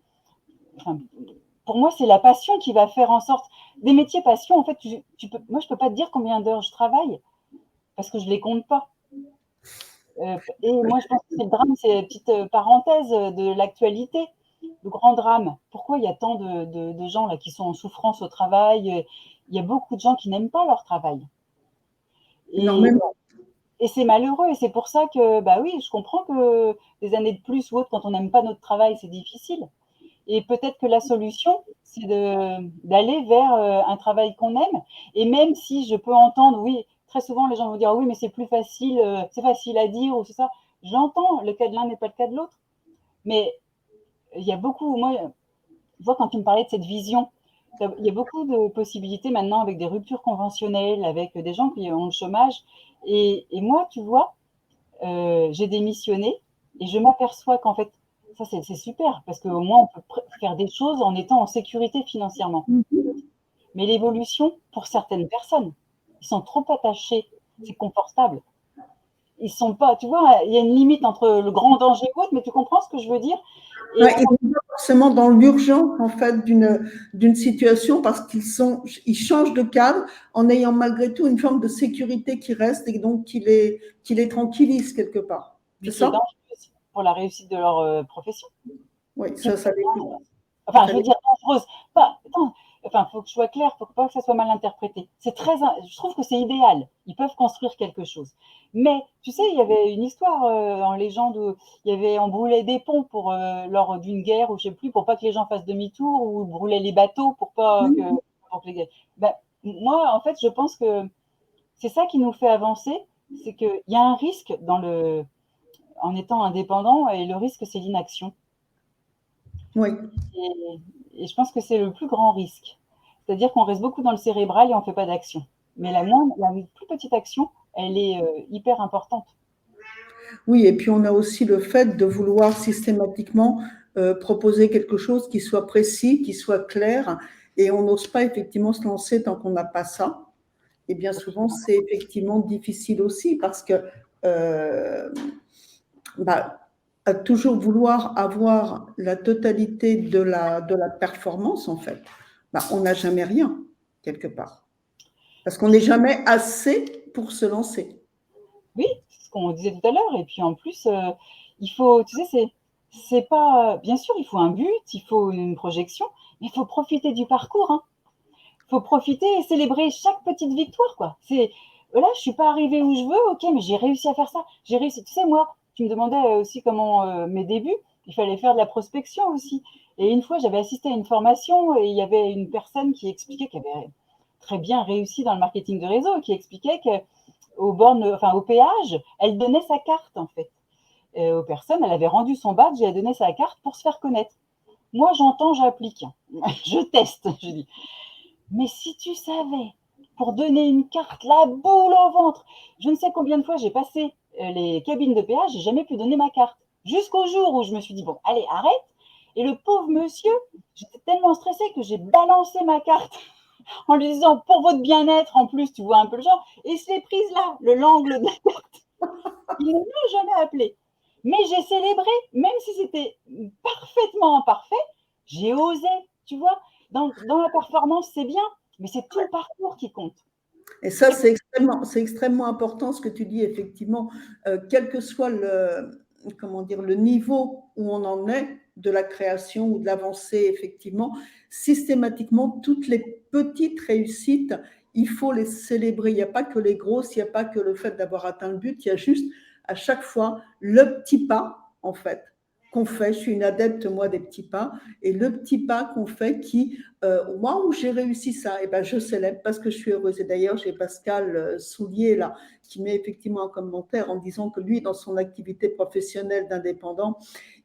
B: enfin, pour moi, c'est la passion qui va faire en sorte. Des métiers passion, en fait, moi, je ne peux pas te dire combien d'heures je travaille parce que je ne les compte pas. Et moi, je pense que c'est le drame, c'est la petite parenthèse de l'actualité, le grand drame. Pourquoi il y a tant de gens là, qui sont en souffrance au travail? Il y a beaucoup de gens qui n'aiment pas leur travail. Et,
A: Énormément.
B: et c'est malheureux. Et c'est pour ça que, bah oui, je comprends que des années de plus ou autre, quand on n'aime pas notre travail, c'est difficile. Et peut-être que la solution, c'est d'aller vers un travail qu'on aime. Et même si je peux entendre, oui, très souvent les gens vont dire oui, mais c'est plus facile, c'est facile à dire ou c'est ça. J'entends, le cas de l'un n'est pas le cas de l'autre. Mais il y a beaucoup, moi, je vois quand tu me parlais de cette vision, il y a beaucoup de possibilités maintenant avec des ruptures conventionnelles, avec des gens qui ont le chômage. Et moi, tu vois, j'ai démissionné et je m'aperçois qu'en fait, ça c'est super parce qu'au moins on peut faire des choses en étant en sécurité financièrement. Mais l'évolution, pour certaines personnes, ils sont trop attachés, c'est confortable. Ils sont pas, tu vois, il y a une limite entre le grand danger et autre, mais tu comprends ce que je veux dire? Et
A: Ouais, ils sont pas forcément dans l'urgence en fait d'une situation parce ils changent de cadre en ayant malgré tout une forme de sécurité qui reste et donc qui les tranquillise quelque part.
B: mais
A: C'est
B: qui est
A: ça?
B: dangereuse pour la réussite de leur profession.
A: Oui,
B: Qui est
A: ça
B: Enfin,
A: ça
B: je veux
A: l'est.
B: dire dangereuse. Pas, attends, enfin, faut que je sois claire, faut pas que ça soit mal interprété. Je trouve que c'est idéal. Ils peuvent construire quelque chose. Mais tu sais, il y avait une histoire en légende où on brûlait des ponts lors d'une guerre ou je sais plus pour pas que les gens fassent demi-tour ou brûlait les bateaux pour que les ben, moi, en fait, je pense que c'est ça qui nous fait avancer, c'est qu'il y a un risque en étant indépendant et le risque c'est l'inaction.
A: Oui.
B: Et, et je pense que c'est le plus grand risque. C'est-à-dire qu'on reste beaucoup dans le cérébral et on ne fait pas d'action. Mais la plus petite action, elle est hyper importante.
A: Oui, et puis on a aussi le fait de vouloir systématiquement proposer quelque chose qui soit précis, qui soit clair, et on n'ose pas effectivement se lancer tant qu'on n'a pas ça. Et bien souvent, c'est effectivement difficile aussi parce que euh, bah, à toujours vouloir avoir la totalité de la performance, en fait, bah, on n'a jamais rien, quelque part. Parce qu'on n'est jamais assez pour se lancer.
B: Oui, c'est ce qu'on disait tout à l'heure. Et puis en plus, il faut, tu sais, c'est pas, bien sûr, il faut un but, il faut une projection, mais il faut profiter du parcours, hein. Il faut profiter et célébrer chaque petite victoire, quoi. Là, je suis pas arrivée où je veux, ok, mais j'ai réussi à faire ça. J'ai réussi. Tu sais, moi, tu me demandais aussi comment mes débuts, il fallait faire de la prospection aussi. Et une fois, j'avais assisté à une formation et il y avait une personne qui expliquait qu'elle avait très bien réussi dans le marketing de réseau, qui expliquait que aux bornes, enfin au péage, elle donnait sa carte en fait aux personnes. Elle avait rendu son badge et elle donnait sa carte pour se faire connaître. Moi, j'entends, j'applique, je teste, je dis. Mais si tu savais, pour donner une carte, la boule au ventre, je ne sais combien de fois j'ai passé les cabines de péage, j'ai jamais pu donner ma carte. Jusqu'au jour où je me suis dit, bon, allez, arrête. Et le pauvre monsieur, j'étais tellement stressée que j'ai balancé ma carte en lui disant, pour votre bien-être, en plus, tu vois un peu le genre, et je l'ai prise là, l'angle de la carte. Il ne m'a jamais appelé. Mais j'ai célébré, même si c'était parfaitement imparfait, j'ai osé, tu vois. Dans la performance, c'est bien, mais c'est tout le parcours qui compte.
A: Et ça, c'est extrêmement important ce que tu dis, effectivement, quel que soit comment dire, le niveau où on en est de la création ou de l'avancée, effectivement, systématiquement, toutes les petites réussites, il faut les célébrer. Il n'y a pas que les grosses, il n'y a pas que le fait d'avoir atteint le but, il y a juste à chaque fois le petit pas, en fait, qu'on fait. Je suis une adepte, moi, des petits pas, et le petit pas qu'on fait qui waouh, j'ai réussi ça, et ben je célèbre parce que je suis heureuse. Et d'ailleurs, j'ai Pascal Soulier là qui met effectivement un commentaire en disant que lui, dans son activité professionnelle d'indépendant,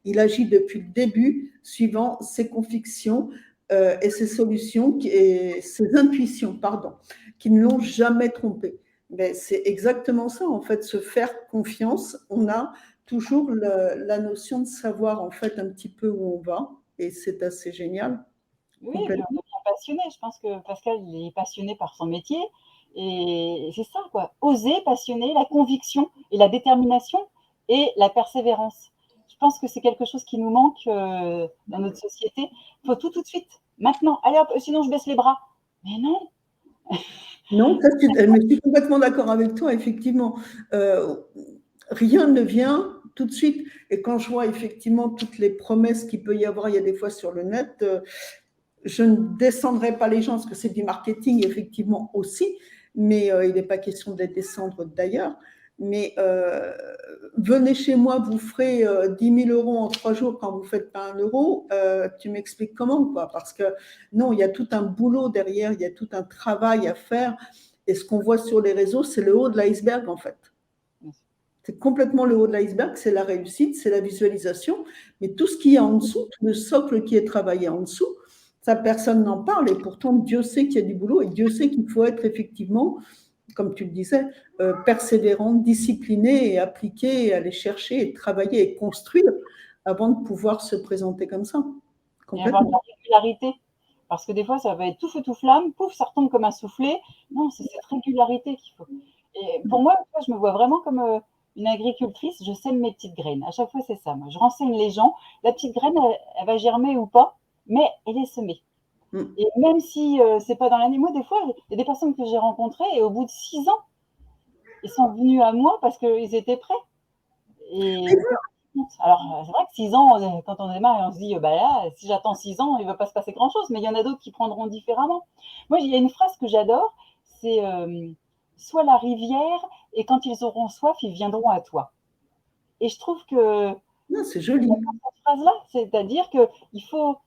A: il agit depuis le début suivant ses convictions et ses solutions et ses intuitions, pardon, qui ne l'ont jamais trompé. Mais c'est exactement ça, en fait, se faire confiance. On a toujours la notion de savoir en fait un petit peu où on va, et c'est assez génial.
B: Oui, et puis on
A: Complètement.
B: devient passionné. Je pense que Pascal, il est passionné par son métier. Et c'est ça, quoi. Oser, passionner, la conviction et la détermination et la persévérance. Je pense que c'est quelque chose qui nous manque dans notre société. Il faut tout de suite. Maintenant. Allez hop, sinon je baisse les bras. Mais non.
A: Non, ça, mais je suis complètement d'accord avec toi, effectivement. Euh, Rien ne vient tout de suite. Et quand je vois effectivement toutes les promesses qu'il peut y avoir, il y a des fois sur le net, je ne descendrai pas les gens parce que c'est du marketing, effectivement aussi, mais il n'est pas question de les descendre d'ailleurs. Mais venez chez moi, vous ferez 10 000 euros en 3 jours quand vous ne faites pas 1 euro. Tu m'expliques comment, quoi? Parce que non, il y a tout un boulot derrière, il y a tout un travail à faire. Et ce qu'on voit sur les réseaux, c'est le haut de l'iceberg, en fait. C'est complètement le haut de l'iceberg, c'est la réussite, c'est la visualisation. Mais tout ce qu'il y a en dessous, tout le socle qui est travaillé en dessous, Ça, personne n'en parle et pourtant Dieu sait qu'il y a du boulot et Dieu sait qu'il faut être effectivement, comme tu le disais, persévérant, discipliné et appliqué et aller chercher et travailler et construire avant de pouvoir se présenter comme ça.
B: Et avoir de la
A: Complètement.
B: régularité. Parce que des fois, ça va être tout feu, tout flamme, pouf, ça retombe comme un soufflé. Non, c'est cette régularité qu'il faut. Et pour moi, je me vois vraiment comme une agricultrice. Je sème mes petites graines. À chaque fois, c'est ça. Moi, je renseigne les gens. La petite graine, elle va germer ou pas, mais elle est semée. Et même si c'est pas dans l'année, moi, des fois, il y a des personnes que j'ai rencontrées et au bout de 6 ans, ils sont venus à moi parce qu'ils étaient prêts. Et alors, c'est vrai que 6 ans, quand on démarre et on se dit, bah là, si j'attends 6 ans, il ne va pas se passer grand-chose, mais il y en a d'autres qui prendront différemment. Moi, il y a une phrase que j'adore, c'est sois la rivière, et quand ils auront soif, ils viendront à toi. Et je trouve que
A: Non, c'est joli.
B: cette phrase-là, c'est-à-dire qu'il faut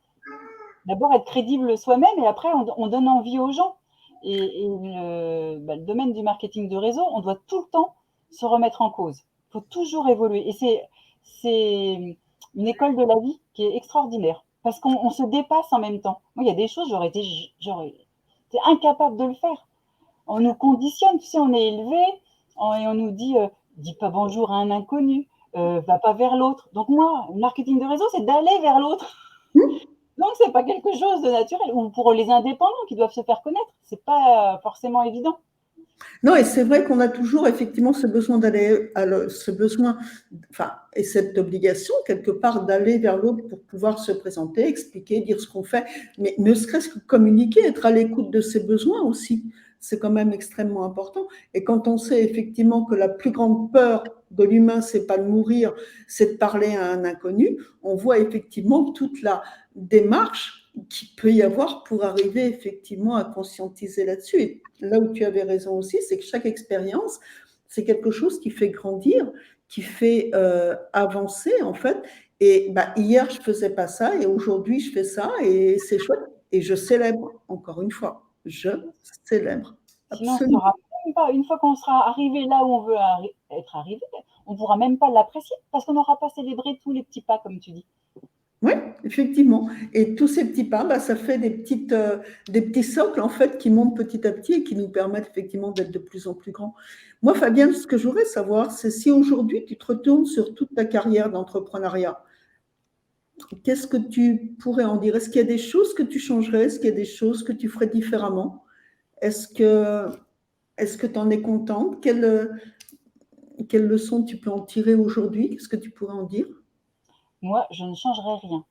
B: d'abord être crédible soi-même, et après, on donne envie aux gens. Et le domaine du marketing de réseau, on doit tout le temps se remettre en cause. Il faut toujours évoluer. Et c'est une école de la vie qui est extraordinaire. Parce qu'on se dépasse en même temps. Moi, il y a des choses, j'aurais été incapable de le faire. On nous conditionne, tu sais, on est élevé et on nous dit dis pas bonjour à un inconnu, va pas vers l'autre. Donc moi, le marketing de réseau, c'est d'aller vers l'autre. Donc c'est pas quelque chose de naturel. Ou pour les indépendants qui doivent se faire connaître, c'est pas forcément évident.
A: Non, et c'est vrai qu'on a toujours effectivement ce besoin d'aller, ce besoin, enfin, et cette obligation quelque part d'aller vers l'autre pour pouvoir se présenter, expliquer, dire ce qu'on fait, mais ne serait-ce que communiquer, être à l'écoute de ses besoins aussi, c'est quand même extrêmement important. Et quand on sait effectivement que la plus grande peur de l'humain, c'est pas de mourir, c'est de parler à un inconnu, on voit effectivement toute la démarche qu'il peut y avoir pour arriver effectivement à conscientiser là-dessus. Et là où tu avais raison aussi, c'est que chaque expérience, c'est quelque chose qui fait grandir, qui fait avancer en fait. Et bah, hier, je faisais pas ça et aujourd'hui, je fais ça et c'est chouette. Et je célèbre, encore une fois, je célèbre.
B: Sinon, on
A: Absolument.
B: saura même pas, une fois qu'on sera arrivé là où on veut être arrivé, on ne pourra même pas l'apprécier parce qu'on n'aura pas célébré tous les petits pas, comme tu dis.
A: Oui, effectivement. Et tous ces petits pas, bah, ça fait des petits socles en fait qui montent petit à petit et qui nous permettent effectivement d'être de plus en plus grands. Moi, Fabienne, ce que je voudrais savoir, c'est si aujourd'hui tu te retournes sur toute ta carrière d'entrepreneuriat, qu'est-ce que tu pourrais en dire? Est-ce qu'il y a des choses que tu changerais? Est-ce qu'il y a des choses que tu ferais différemment? Est-ce que est-ce que tu en es contente? Quelle leçon tu peux en tirer aujourd'hui? Qu'est-ce que tu pourrais en dire?
B: Moi, je ne changerai rien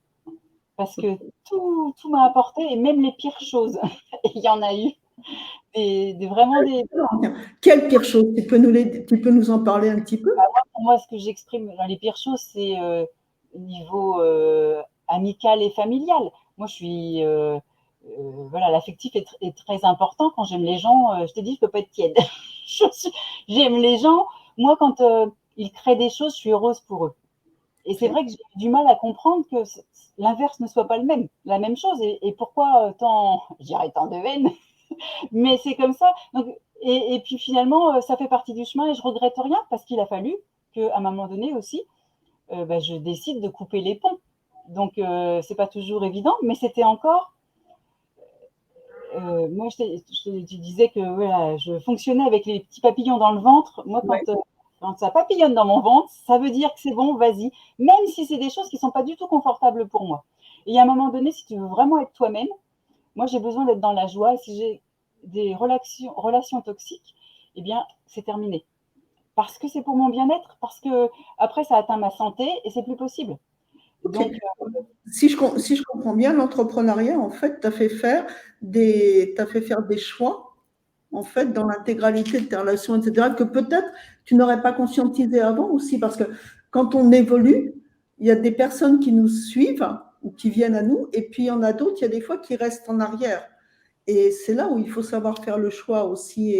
B: parce que tout m'a apporté et même les pires choses. Et il y en a eu vraiment des.
A: Quelle pire chose? Tu peux nous en parler un petit peu?
B: Pour moi, ce que j'exprime dans les pires choses, c'est au niveau amical et familial. Moi, je suis. Voilà, l'affectif est très important. Quand j'aime les gens, je te dis, je ne peux pas être tiède. J'aime les gens. Moi, quand ils créent des choses, je suis heureuse pour eux. Et c'est vrai que j'ai du mal à comprendre que l'inverse ne soit pas la même chose. Et pourquoi tant, je dirais tant de haine, mais c'est comme ça. Donc, et puis finalement, ça fait partie du chemin et je regrette rien parce qu'il a fallu qu'à un moment donné aussi, je décide de couper les ponts. Donc, c'est pas toujours évident, mais c'était encore. Moi, tu disais que voilà, je fonctionnais avec les petits papillons dans le ventre. Moi,
A: Ouais.
B: quand ça papillonne dans mon ventre, ça veut dire que c'est bon, vas-y. Même si c'est des choses qui ne sont pas du tout confortables pour moi. Et à un moment donné, si tu veux vraiment être toi-même, moi, j'ai besoin d'être dans la joie. Et si j'ai des relations toxiques, eh bien, c'est terminé. Parce que c'est pour mon bien-être, parce que après, ça atteint ma santé et c'est plus possible.
A: Ok.
B: Donc,
A: Si je comprends bien, l'entrepreneuriat, en fait, t'as fait faire des choix, en fait, dans l'intégralité de tes relations, etc., que peut-être tu n'aurais pas conscientisé avant aussi, parce que quand on évolue, il y a des personnes qui nous suivent ou qui viennent à nous, et puis il y en a d'autres, il y a des fois qui restent en arrière. Et c'est là où il faut savoir faire le choix aussi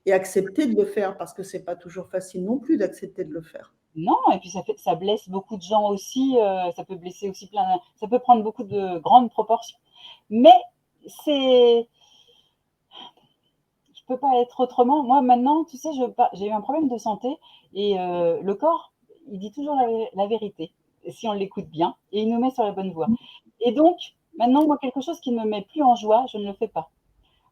A: et accepter de le faire, parce que c'est pas toujours facile non plus d'accepter de le faire.
B: non, et puis ça blesse beaucoup de gens aussi, ça peut blesser aussi ça peut prendre beaucoup de grandes proportions. Mais c'est, je peux pas être autrement. Moi maintenant, tu sais, j'ai eu un problème de santé et le corps, il dit toujours la vérité si on l'écoute bien et il nous met sur la bonne voie. Et donc, Maintenant, moi, quelque chose qui ne me met plus en joie, je ne le fais pas.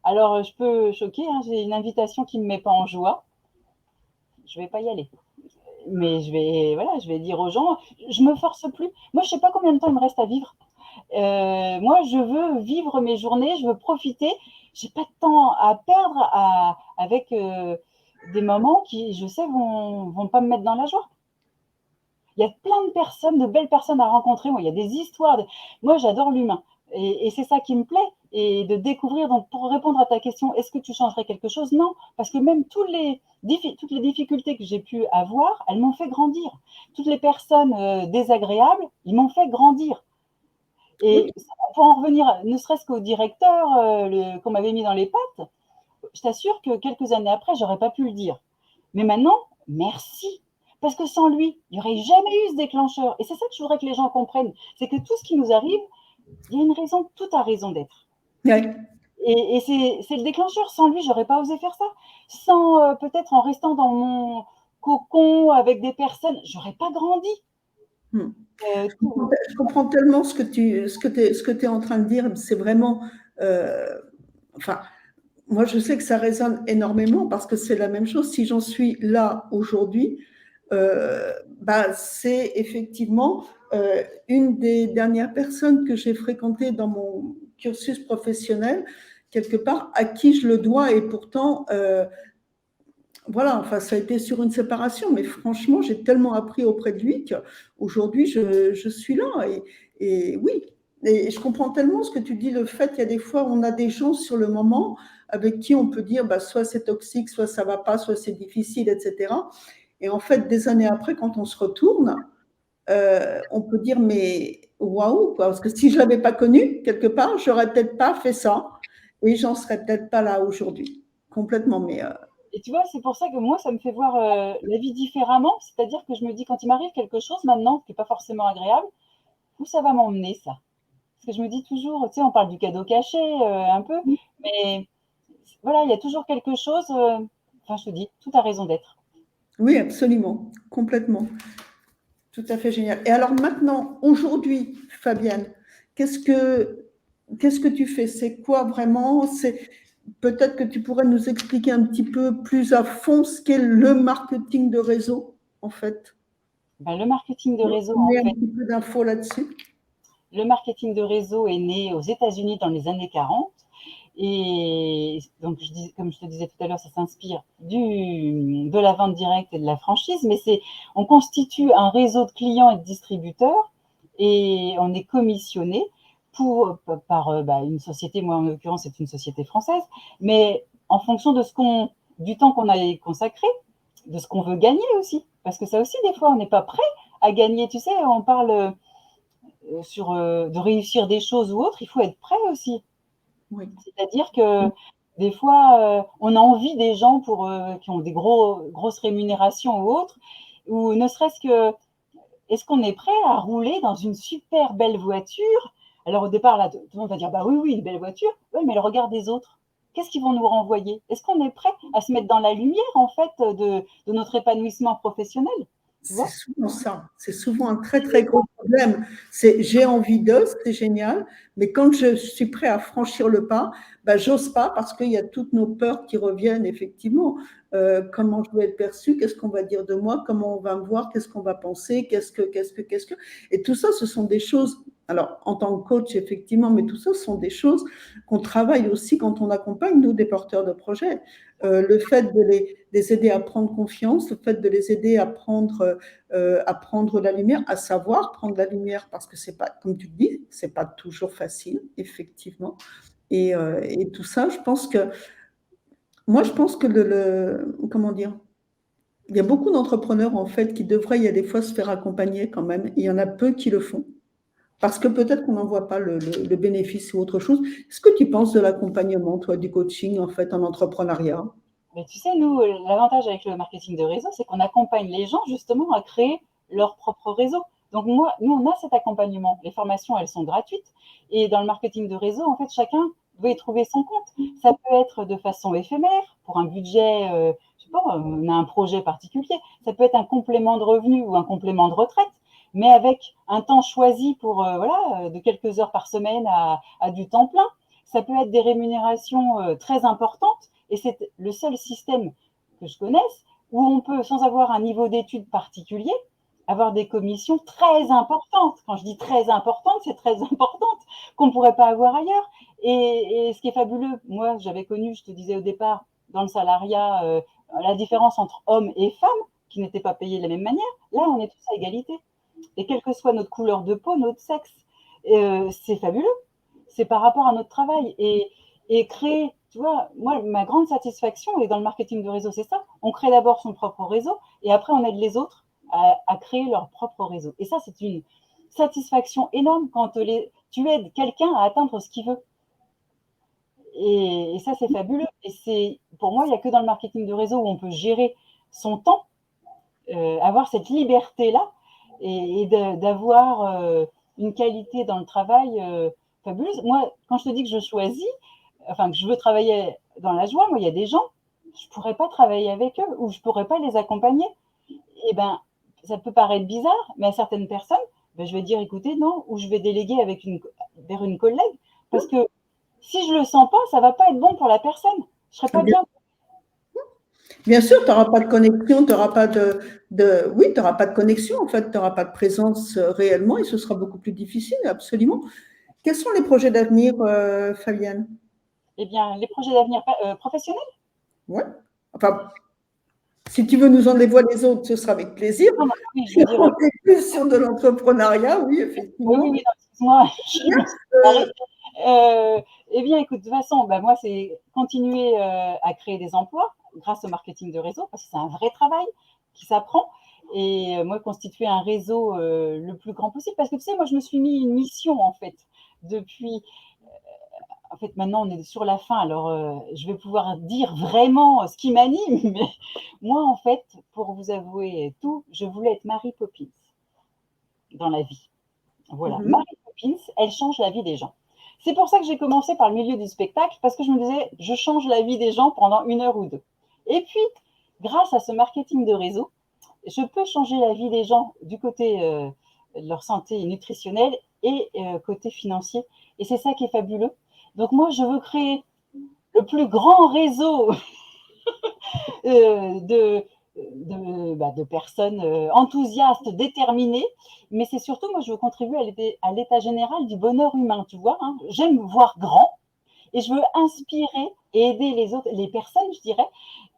B: Alors, je peux choquer, hein, j'ai une invitation qui ne me met pas en joie, je ne vais pas y aller. Mais je vais dire aux gens, je me force plus. Moi, je sais pas combien de temps il me reste à vivre. Moi, je veux vivre mes journées, je veux profiter. J'ai pas de temps à perdre avec des moments qui, je sais, vont pas me mettre dans la joie. Il y a plein de personnes, de belles personnes à rencontrer. Moi, il y a des histoires. Moi, j'adore l'humain. Et c'est ça qui me plaît. Et de découvrir, donc pour répondre à ta question, est-ce que tu changerais quelque chose? Non, parce que même toutes les difficultés que j'ai pu avoir, elles m'ont fait grandir. Toutes les personnes désagréables, ils m'ont fait grandir.
A: Oui,
B: Et pour en revenir, ne serait-ce qu'au directeur qu'on m'avait mis dans les pattes, je t'assure que quelques années après, j'aurais pas pu le dire. Mais maintenant, merci. Parce que sans lui, il n'y aurait jamais eu ce déclencheur. Et c'est ça que je voudrais que les gens comprennent. C'est que tout ce qui nous arrive, il y a une raison, tout a raison d'être.
A: ouais.
B: Et c'est le déclencheur. Sans lui, j'aurais pas osé faire ça. Sans peut-être en restant dans mon cocon avec des personnes, j'aurais pas grandi.
A: Hmm.
B: Tout,
A: Je comprends tellement ce que tu es en train de dire. C'est vraiment, euh, enfin, moi, je sais que ça résonne énormément parce que c'est la même chose. Si j'en suis là aujourd'hui, bah, c'est effectivement une des dernières personnes que j'ai fréquentées dans mon cursus professionnel, quelque part, à qui je le dois. Et pourtant, voilà, enfin, ça a été sur une séparation, mais franchement, j'ai tellement appris auprès de lui qu'aujourd'hui, je suis là. Et oui, et je comprends tellement ce que tu dis, le fait qu'il y a des fois, on a des gens sur le moment avec qui on peut dire, bah, soit c'est toxique, soit ça va pas, soit c'est difficile, etc. Et en fait, des années après, quand on se retourne, on peut dire, mais waouh, quoi, parce que si je l'avais pas connu, quelque part, j'aurais peut-être pas fait ça et j'en serais peut-être pas là aujourd'hui. Complètement, mais
B: Et tu vois, c'est pour ça que moi, ça me fait voir la vie différemment. C'est-à-dire que je me dis, quand il m'arrive quelque chose maintenant, qui n'est pas forcément agréable, où ça va m'emmener, ça? Parce que je me dis toujours, tu sais, on parle du cadeau caché un peu, mais voilà, il y a toujours quelque chose. Enfin, je te dis, tout a raison d'être.
A: oui, absolument, complètement. Tout à fait génial. Et alors maintenant, aujourd'hui, Fabienne, qu'est-ce que, qu'est-ce que tu fais? C'est quoi vraiment? C'est peut-être que tu pourrais nous expliquer un petit peu plus à fond ce qu'est le marketing de réseau, en fait.
B: Ben, le marketing de réseau,
A: On
B: en
A: met un
B: fait,
A: petit peu d'infos là-dessus.
B: le marketing de réseau est né aux États-Unis dans les années 40. Et donc, comme je te disais tout à l'heure, ça s'inspire de la vente directe et de la franchise, mais on constitue un réseau de clients et de distributeurs et on est commissionné par une société, moi en l'occurrence c'est une société française, mais en fonction du temps qu'on a consacré, de ce qu'on veut gagner aussi, parce que ça aussi des fois on n'est pas prêt à gagner, tu sais, on parle de réussir des choses ou autres, il faut être prêt aussi.
A: Oui.
B: C'est-à-dire que des fois, on a envie des gens qui ont des grosses rémunérations ou autres, ou ne serait-ce que, est-ce qu'on est prêt à rouler dans une super belle voiture? Alors au départ, là, tout le monde va dire, bah oui, oui, une belle voiture. Oui, mais le regard des autres, qu'est-ce qu'ils vont nous renvoyer? Est-ce qu'on est prêt à se mettre dans la lumière, en fait, de notre épanouissement professionnel? Tu
A: C'est
B: vois?
A: souvent ça. C'est souvent un très, très gros problème. C'est j'ai envie d'eux, c'est génial, mais quand je suis prêt à franchir le pas, ben, j'ose pas parce qu'il y a toutes nos peurs qui reviennent, effectivement. Comment je vais être perçu, qu'est-ce qu'on va dire de moi, comment on va me voir, qu'est-ce qu'on va penser, qu'est-ce que. Et tout ça, ce sont des choses, alors en tant que coach, effectivement, mais tout ça, ce sont des choses qu'on travaille aussi quand on accompagne, nous, des porteurs de projets. Le fait de les aider à prendre confiance, le fait de les aider à prendre la lumière, à savoir prendre la lumière, parce que c'est pas, comme tu le dis, c'est pas toujours facile, effectivement. Et tout ça, je pense que comment dire, il y a beaucoup d'entrepreneurs en fait qui devraient, il y a des fois se faire accompagner quand même. Il y en a peu qui le font. Parce que peut-être qu'on n'en voit pas le bénéfice ou autre chose. Est-ce que tu penses de l'accompagnement, toi, du coaching, en fait, en entrepreneuriat?
B: Mais tu sais, nous, l'avantage avec le marketing de réseau, c'est qu'on accompagne les gens justement à créer leur propre réseau. Donc moi, nous, on a cet accompagnement. Les formations, elles sont gratuites. Et dans le marketing de réseau, en fait, chacun doit y trouver son compte. Ça peut être de façon éphémère, pour un budget, je sais pas, on a un projet particulier. Ça peut être un complément de revenu ou un complément de retraite. mais avec un temps choisi pour, voilà, de quelques heures par semaine à du temps plein. Ça peut être des rémunérations très importantes, et c'est le seul système que je connaisse où on peut, sans avoir un niveau d'études particulier, avoir des commissions très importantes. Quand je dis très importantes, c'est très importante, qu'on ne pourrait pas avoir ailleurs. Et ce qui est fabuleux, moi, j'avais connu, je te disais au départ, dans le salariat, la différence entre hommes et femmes, qui n'étaient pas payés de la même manière. Là, on est tous à égalité. Et quelle que soit notre couleur de peau, notre sexe, c'est fabuleux. C'est par rapport à notre travail. Et créer, tu vois, moi, ma grande satisfaction, et dans le marketing de réseau, c'est ça. On crée d'abord son propre réseau, et après, on aide les autres à créer leur propre réseau. Et ça, c'est une satisfaction énorme quand tu aides quelqu'un à atteindre ce qu'il veut. Et ça, c'est fabuleux. Et pour moi, il n'y a que dans le marketing de réseau où on peut gérer son temps, avoir cette liberté-là, et d'avoir une qualité dans le travail fabuleuse. Moi, quand je te dis que je choisis, enfin que je veux travailler dans la joie, moi, il y a des gens, je ne pourrais pas travailler avec eux, ou je ne pourrais pas les accompagner. Et ben, ça peut paraître bizarre, mais à certaines personnes, ben, je vais dire, écoutez, non, ou je vais déléguer vers une collègue, parce que si je le sens pas, ça va pas être bon pour la personne. Je serai pas bien.
A: Bien sûr, tu n'auras pas de connexion, tu n'auras pas oui, tu n'auras pas de connexion, en fait, tu n'auras pas de présence réellement, et ce sera beaucoup plus difficile, absolument. Quels sont les projets d'avenir, Fabienne?
B: Eh bien, les projets d'avenir professionnels.
A: Ouais. Enfin, si tu veux nous en dévoiler les autres, ce sera avec plaisir.
B: Non, non, oui, je
A: Si
B: veux dire.
A: on est plus sur de l'entrepreneuriat, oui,
B: Oui, oui,
A: effectivement.
B: oui, non, excuse-moi, je me suis préparée. Eh bien, écoute, de toute façon, bah, moi, c'est continuer à créer des emplois grâce au marketing de réseau, parce que c'est un vrai travail qui s'apprend. Et moi, constituer un réseau le plus grand possible, parce que tu sais, moi, je me suis mis une mission, en fait, depuis. En fait, maintenant, on est sur la fin, alors je vais pouvoir dire vraiment ce qui m'anime. Mais moi, en fait, pour vous avouer tout, je voulais être Mary Poppins dans la vie. Voilà, Mary Poppins, elle change la vie des gens. C'est pour ça que j'ai commencé par le milieu du spectacle, parce que je me disais, je change la vie des gens pendant 1 heure ou 2. Et puis, grâce à ce marketing de réseau, je peux changer la vie des gens du côté de leur santé nutritionnelle et côté financier. Et c'est ça qui est fabuleux. Donc moi, je veux créer le plus grand réseau de personnes enthousiastes, déterminées, mais c'est surtout, moi, je veux contribuer à l'état général du bonheur humain, tu vois. Hein. J'aime voir grand, et je veux inspirer et aider les autres, les personnes, je dirais,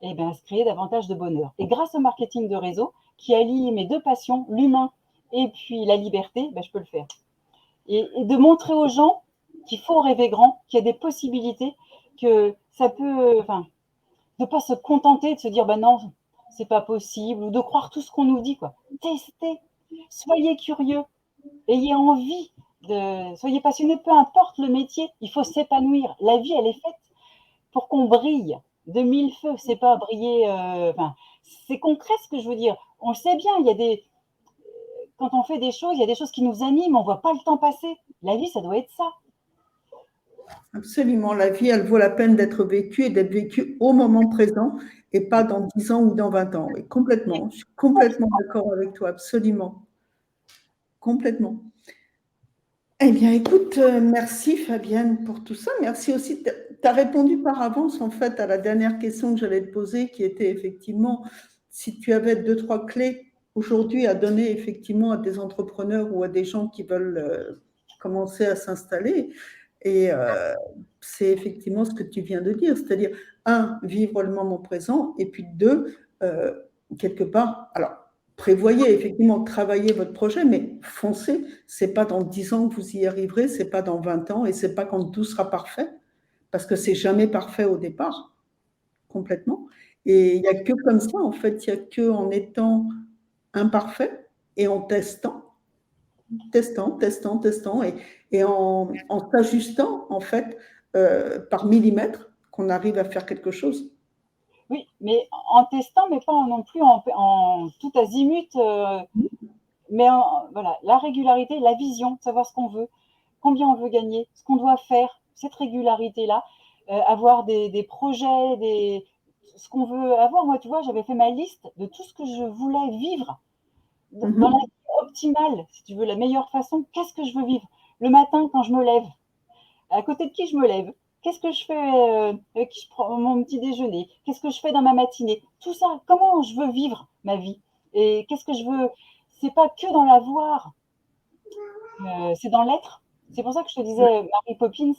B: et bien, à se créer davantage de bonheur. Et grâce au marketing de réseau, qui allie mes deux passions, l'humain et puis la liberté, ben, je peux le faire. Et de montrer aux gens qu'il faut rêver grand, qu'il y a des possibilités, que ça peut, enfin, de ne pas se contenter de se dire, ben non, c'est pas possible, ou de croire tout ce qu'on nous dit, quoi. Testez, soyez curieux, ayez envie, soyez passionné, peu importe le métier, il faut s'épanouir. La vie, elle est faite pour qu'on brille de mille feux, c'est pas briller, c'est concret ce que je veux dire. On le sait bien, quand on fait des choses, il y a des choses qui nous animent, on voit pas le temps passer. La vie, ça doit être ça.
A: Absolument. La vie, elle vaut la peine d'être vécue et d'être vécue au moment présent et pas dans 10 ans ou dans 20 ans. Oui, complètement. Je suis complètement d'accord avec toi. Absolument. Complètement. Eh bien, écoute, merci Fabienne pour tout ça. Merci aussi. Tu as répondu par avance, en fait, à la dernière question que j'allais te poser, qui était effectivement si tu avais 2, 3 clés aujourd'hui à donner effectivement à des entrepreneurs ou à des gens qui veulent commencer à s'installer. Et c'est effectivement ce que tu viens de dire, c'est-à-dire, un, vivre le moment présent, et puis deux, quelque part, alors, prévoyez effectivement travailler votre projet, mais foncez. C'est pas dans 10 ans que vous y arriverez, c'est pas dans 20 ans, et c'est pas quand tout sera parfait, parce que c'est jamais parfait au départ, complètement. Et il n'y a que comme ça, en fait, il n'y a que en étant imparfait et en testant, et en s'ajustant, en fait, par millimètre, qu'on arrive à faire quelque chose.
B: Oui, mais en testant, mais pas non plus en tout azimut. Mais voilà, la régularité, la vision, savoir ce qu'on veut, combien on veut gagner, ce qu'on doit faire, cette régularité-là, avoir des projets, ce qu'on veut avoir. Moi, tu vois, j'avais fait ma liste de tout ce que je voulais vivre dans la vie, optimale, si tu veux, la meilleure façon, qu'est-ce que je veux vivre? Le matin, quand je me lève, à côté de qui je me lève? Qu'est-ce que je fais, avec qui je prends mon petit déjeuner? Qu'est-ce que je fais dans ma matinée? Tout ça, comment je veux vivre ma vie? Et qu'est-ce que je veux? C'est pas que dans l'avoir, c'est dans l'être. C'est pour ça que je te disais, Mary Poppins,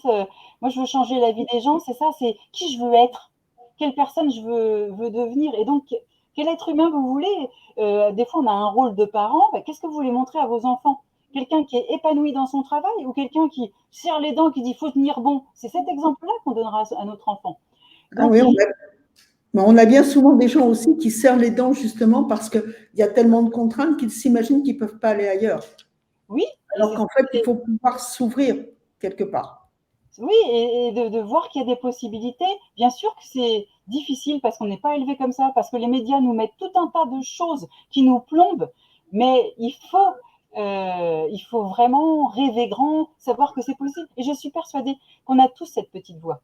B: moi je veux changer la vie des gens, c'est ça, c'est qui je veux être, quelle personne je veux devenir. Et donc, quel être humain vous voulez? Des fois, on a un rôle de parent. Ben, qu'est-ce que vous voulez montrer à vos enfants? Quelqu'un qui est épanoui dans son travail ou quelqu'un qui serre les dents, qui dit faut tenir bon? C'est cet exemple-là qu'on donnera à notre enfant.
A: Ah
B: Donc,
A: oui, on a bien souvent des gens aussi qui serrent les dents justement parce qu'il y a tellement de contraintes qu'ils s'imaginent qu'ils ne peuvent pas aller ailleurs.
B: oui, et
A: Alors qu'en fait, il faut pouvoir s'ouvrir quelque part.
B: oui, et de voir qu'il y a des possibilités. Bien sûr que c'est difficile parce qu'on n'est pas élevé comme ça, parce que les médias nous mettent tout un tas de choses qui nous plombent, mais il faut vraiment rêver grand, savoir que c'est possible. Et je suis persuadée qu'on a tous cette petite voix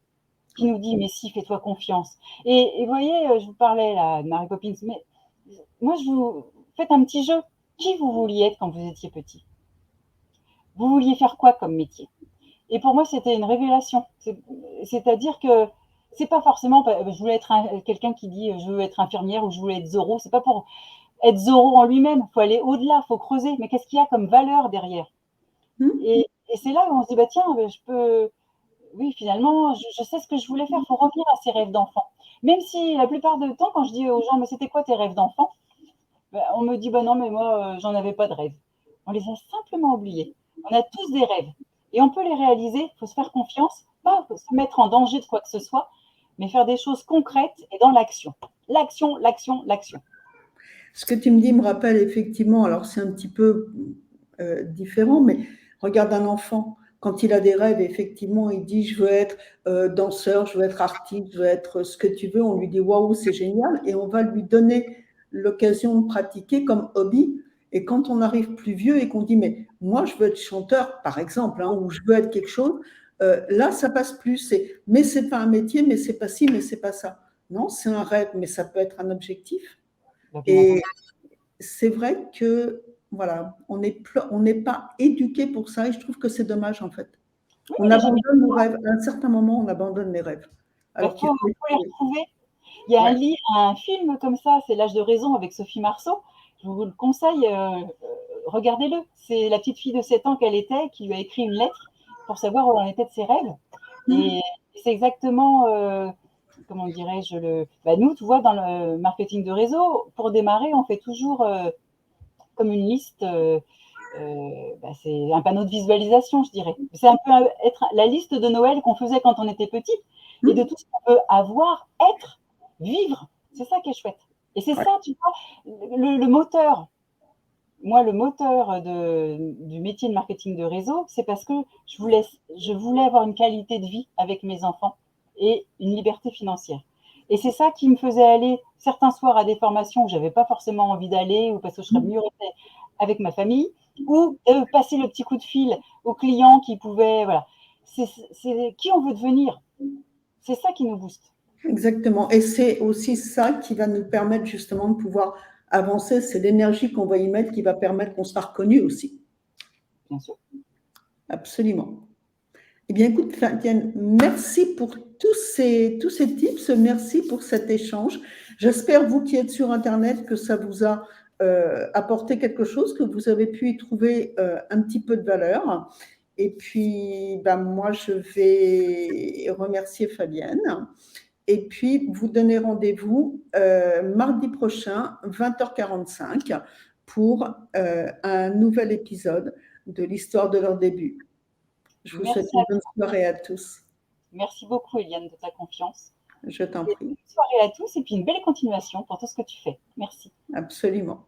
B: qui nous dit, mais si, fais-toi confiance. Et vous voyez, je vous parlais là de Mary Poppins, mais moi, je vous faites un petit jeu. Qui vous vouliez être quand vous étiez petit? Vous vouliez faire quoi comme métier? Et pour moi, c'était une révélation. C'est-à-dire que c'est pas forcément, je voulais être quelqu'un qui dit je veux être infirmière ou je voulais être Zorro. C'est pas pour être Zorro en lui-même. Il faut aller au-delà, il faut creuser. Mais qu'est-ce qu'il y a comme valeur derrière? Et c'est là où on se dit bah tiens, je peux. Oui, finalement, je sais ce que je voulais faire. Il faut revenir à ses rêves d'enfant. Même si la plupart du temps, quand je dis aux gens mais c'était quoi tes rêves d'enfant? On me dit bah non mais moi j'en avais pas de rêve. On les a simplement oubliés. On a tous des rêves et on peut les réaliser. Il faut se faire confiance, pas se mettre en danger de quoi que ce soit, mais faire des choses concrètes et dans l'action. L'action, l'action, l'action.
A: Ce que tu me dis me rappelle effectivement, alors c'est un petit peu différent, mais regarde un enfant, quand il a des rêves, effectivement, il dit je veux être danseur, je veux être artiste, je veux être ce que tu veux. On lui dit waouh, c'est génial, et on va lui donner l'occasion de pratiquer comme hobby. Et quand on arrive plus vieux et qu'on dit mais moi je veux être chanteur, par exemple, hein, ou je veux être quelque chose, là ça passe plus. Mais c'est pas un métier, mais c'est pas ci, mais c'est pas ça. Non, c'est un rêve, mais ça peut être un objectif. Et c'est vrai que voilà, on n'est pas éduqué pour ça et je trouve que c'est dommage en fait.
B: Oui,
A: On abandonne nos rêves. À un certain moment, on abandonne les rêves. Alors qu'il
B: faut
A: faut
B: les retrouver. Il y a
A: ouais.
B: un film comme ça, c'est L'âge de raison avec Sophie Marceau. Je vous le conseille, regardez-le. C'est la petite fille de 7 ans qu'elle était qui lui a écrit une lettre pour savoir où en était de ses rêves. Et c'est exactement, comment dirais-je, nous, tu vois, dans le marketing de réseau, pour démarrer, on fait toujours comme une liste, c'est un panneau de visualisation, je dirais. C'est un peu être la liste de Noël qu'on faisait quand on était petit et de tout ce qu'on peut avoir, être, vivre. C'est ça qui est chouette. Et c'est ça, tu vois, le moteur. Moi, le moteur du métier de marketing de réseau, c'est parce que je voulais avoir une qualité de vie avec mes enfants et une liberté financière. Et c'est ça qui me faisait aller certains soirs à des formations où je n'avais pas forcément envie d'aller ou parce que je serais mieux restée avec ma famille ou passer le petit coup de fil aux clients qui pouvaient. Voilà. C'est qui on veut devenir. C'est ça qui nous booste.
A: Exactement. Et c'est aussi ça qui va nous permettre justement de pouvoir avancer. C'est l'énergie qu'on va y mettre qui va permettre qu'on sera reconnu aussi.
B: Bien sûr.
A: Absolument. Eh bien, écoute, Fabienne, merci pour tous ces tips. Merci pour cet échange. J'espère, vous qui êtes sur Internet, que ça vous a apporté quelque chose, que vous avez pu y trouver un petit peu de valeur. Et puis, moi, je vais remercier Fabienne. Et puis, vous donner rendez-vous mardi prochain, 20h45, pour un nouvel épisode de l'histoire de leur début. Je vous souhaite une bonne soirée à tous.
B: Merci beaucoup, Eliane, de ta confiance.
A: Je t'en prie.
B: Bonne soirée à tous et puis une belle continuation pour tout ce que tu fais. Merci.
A: Absolument.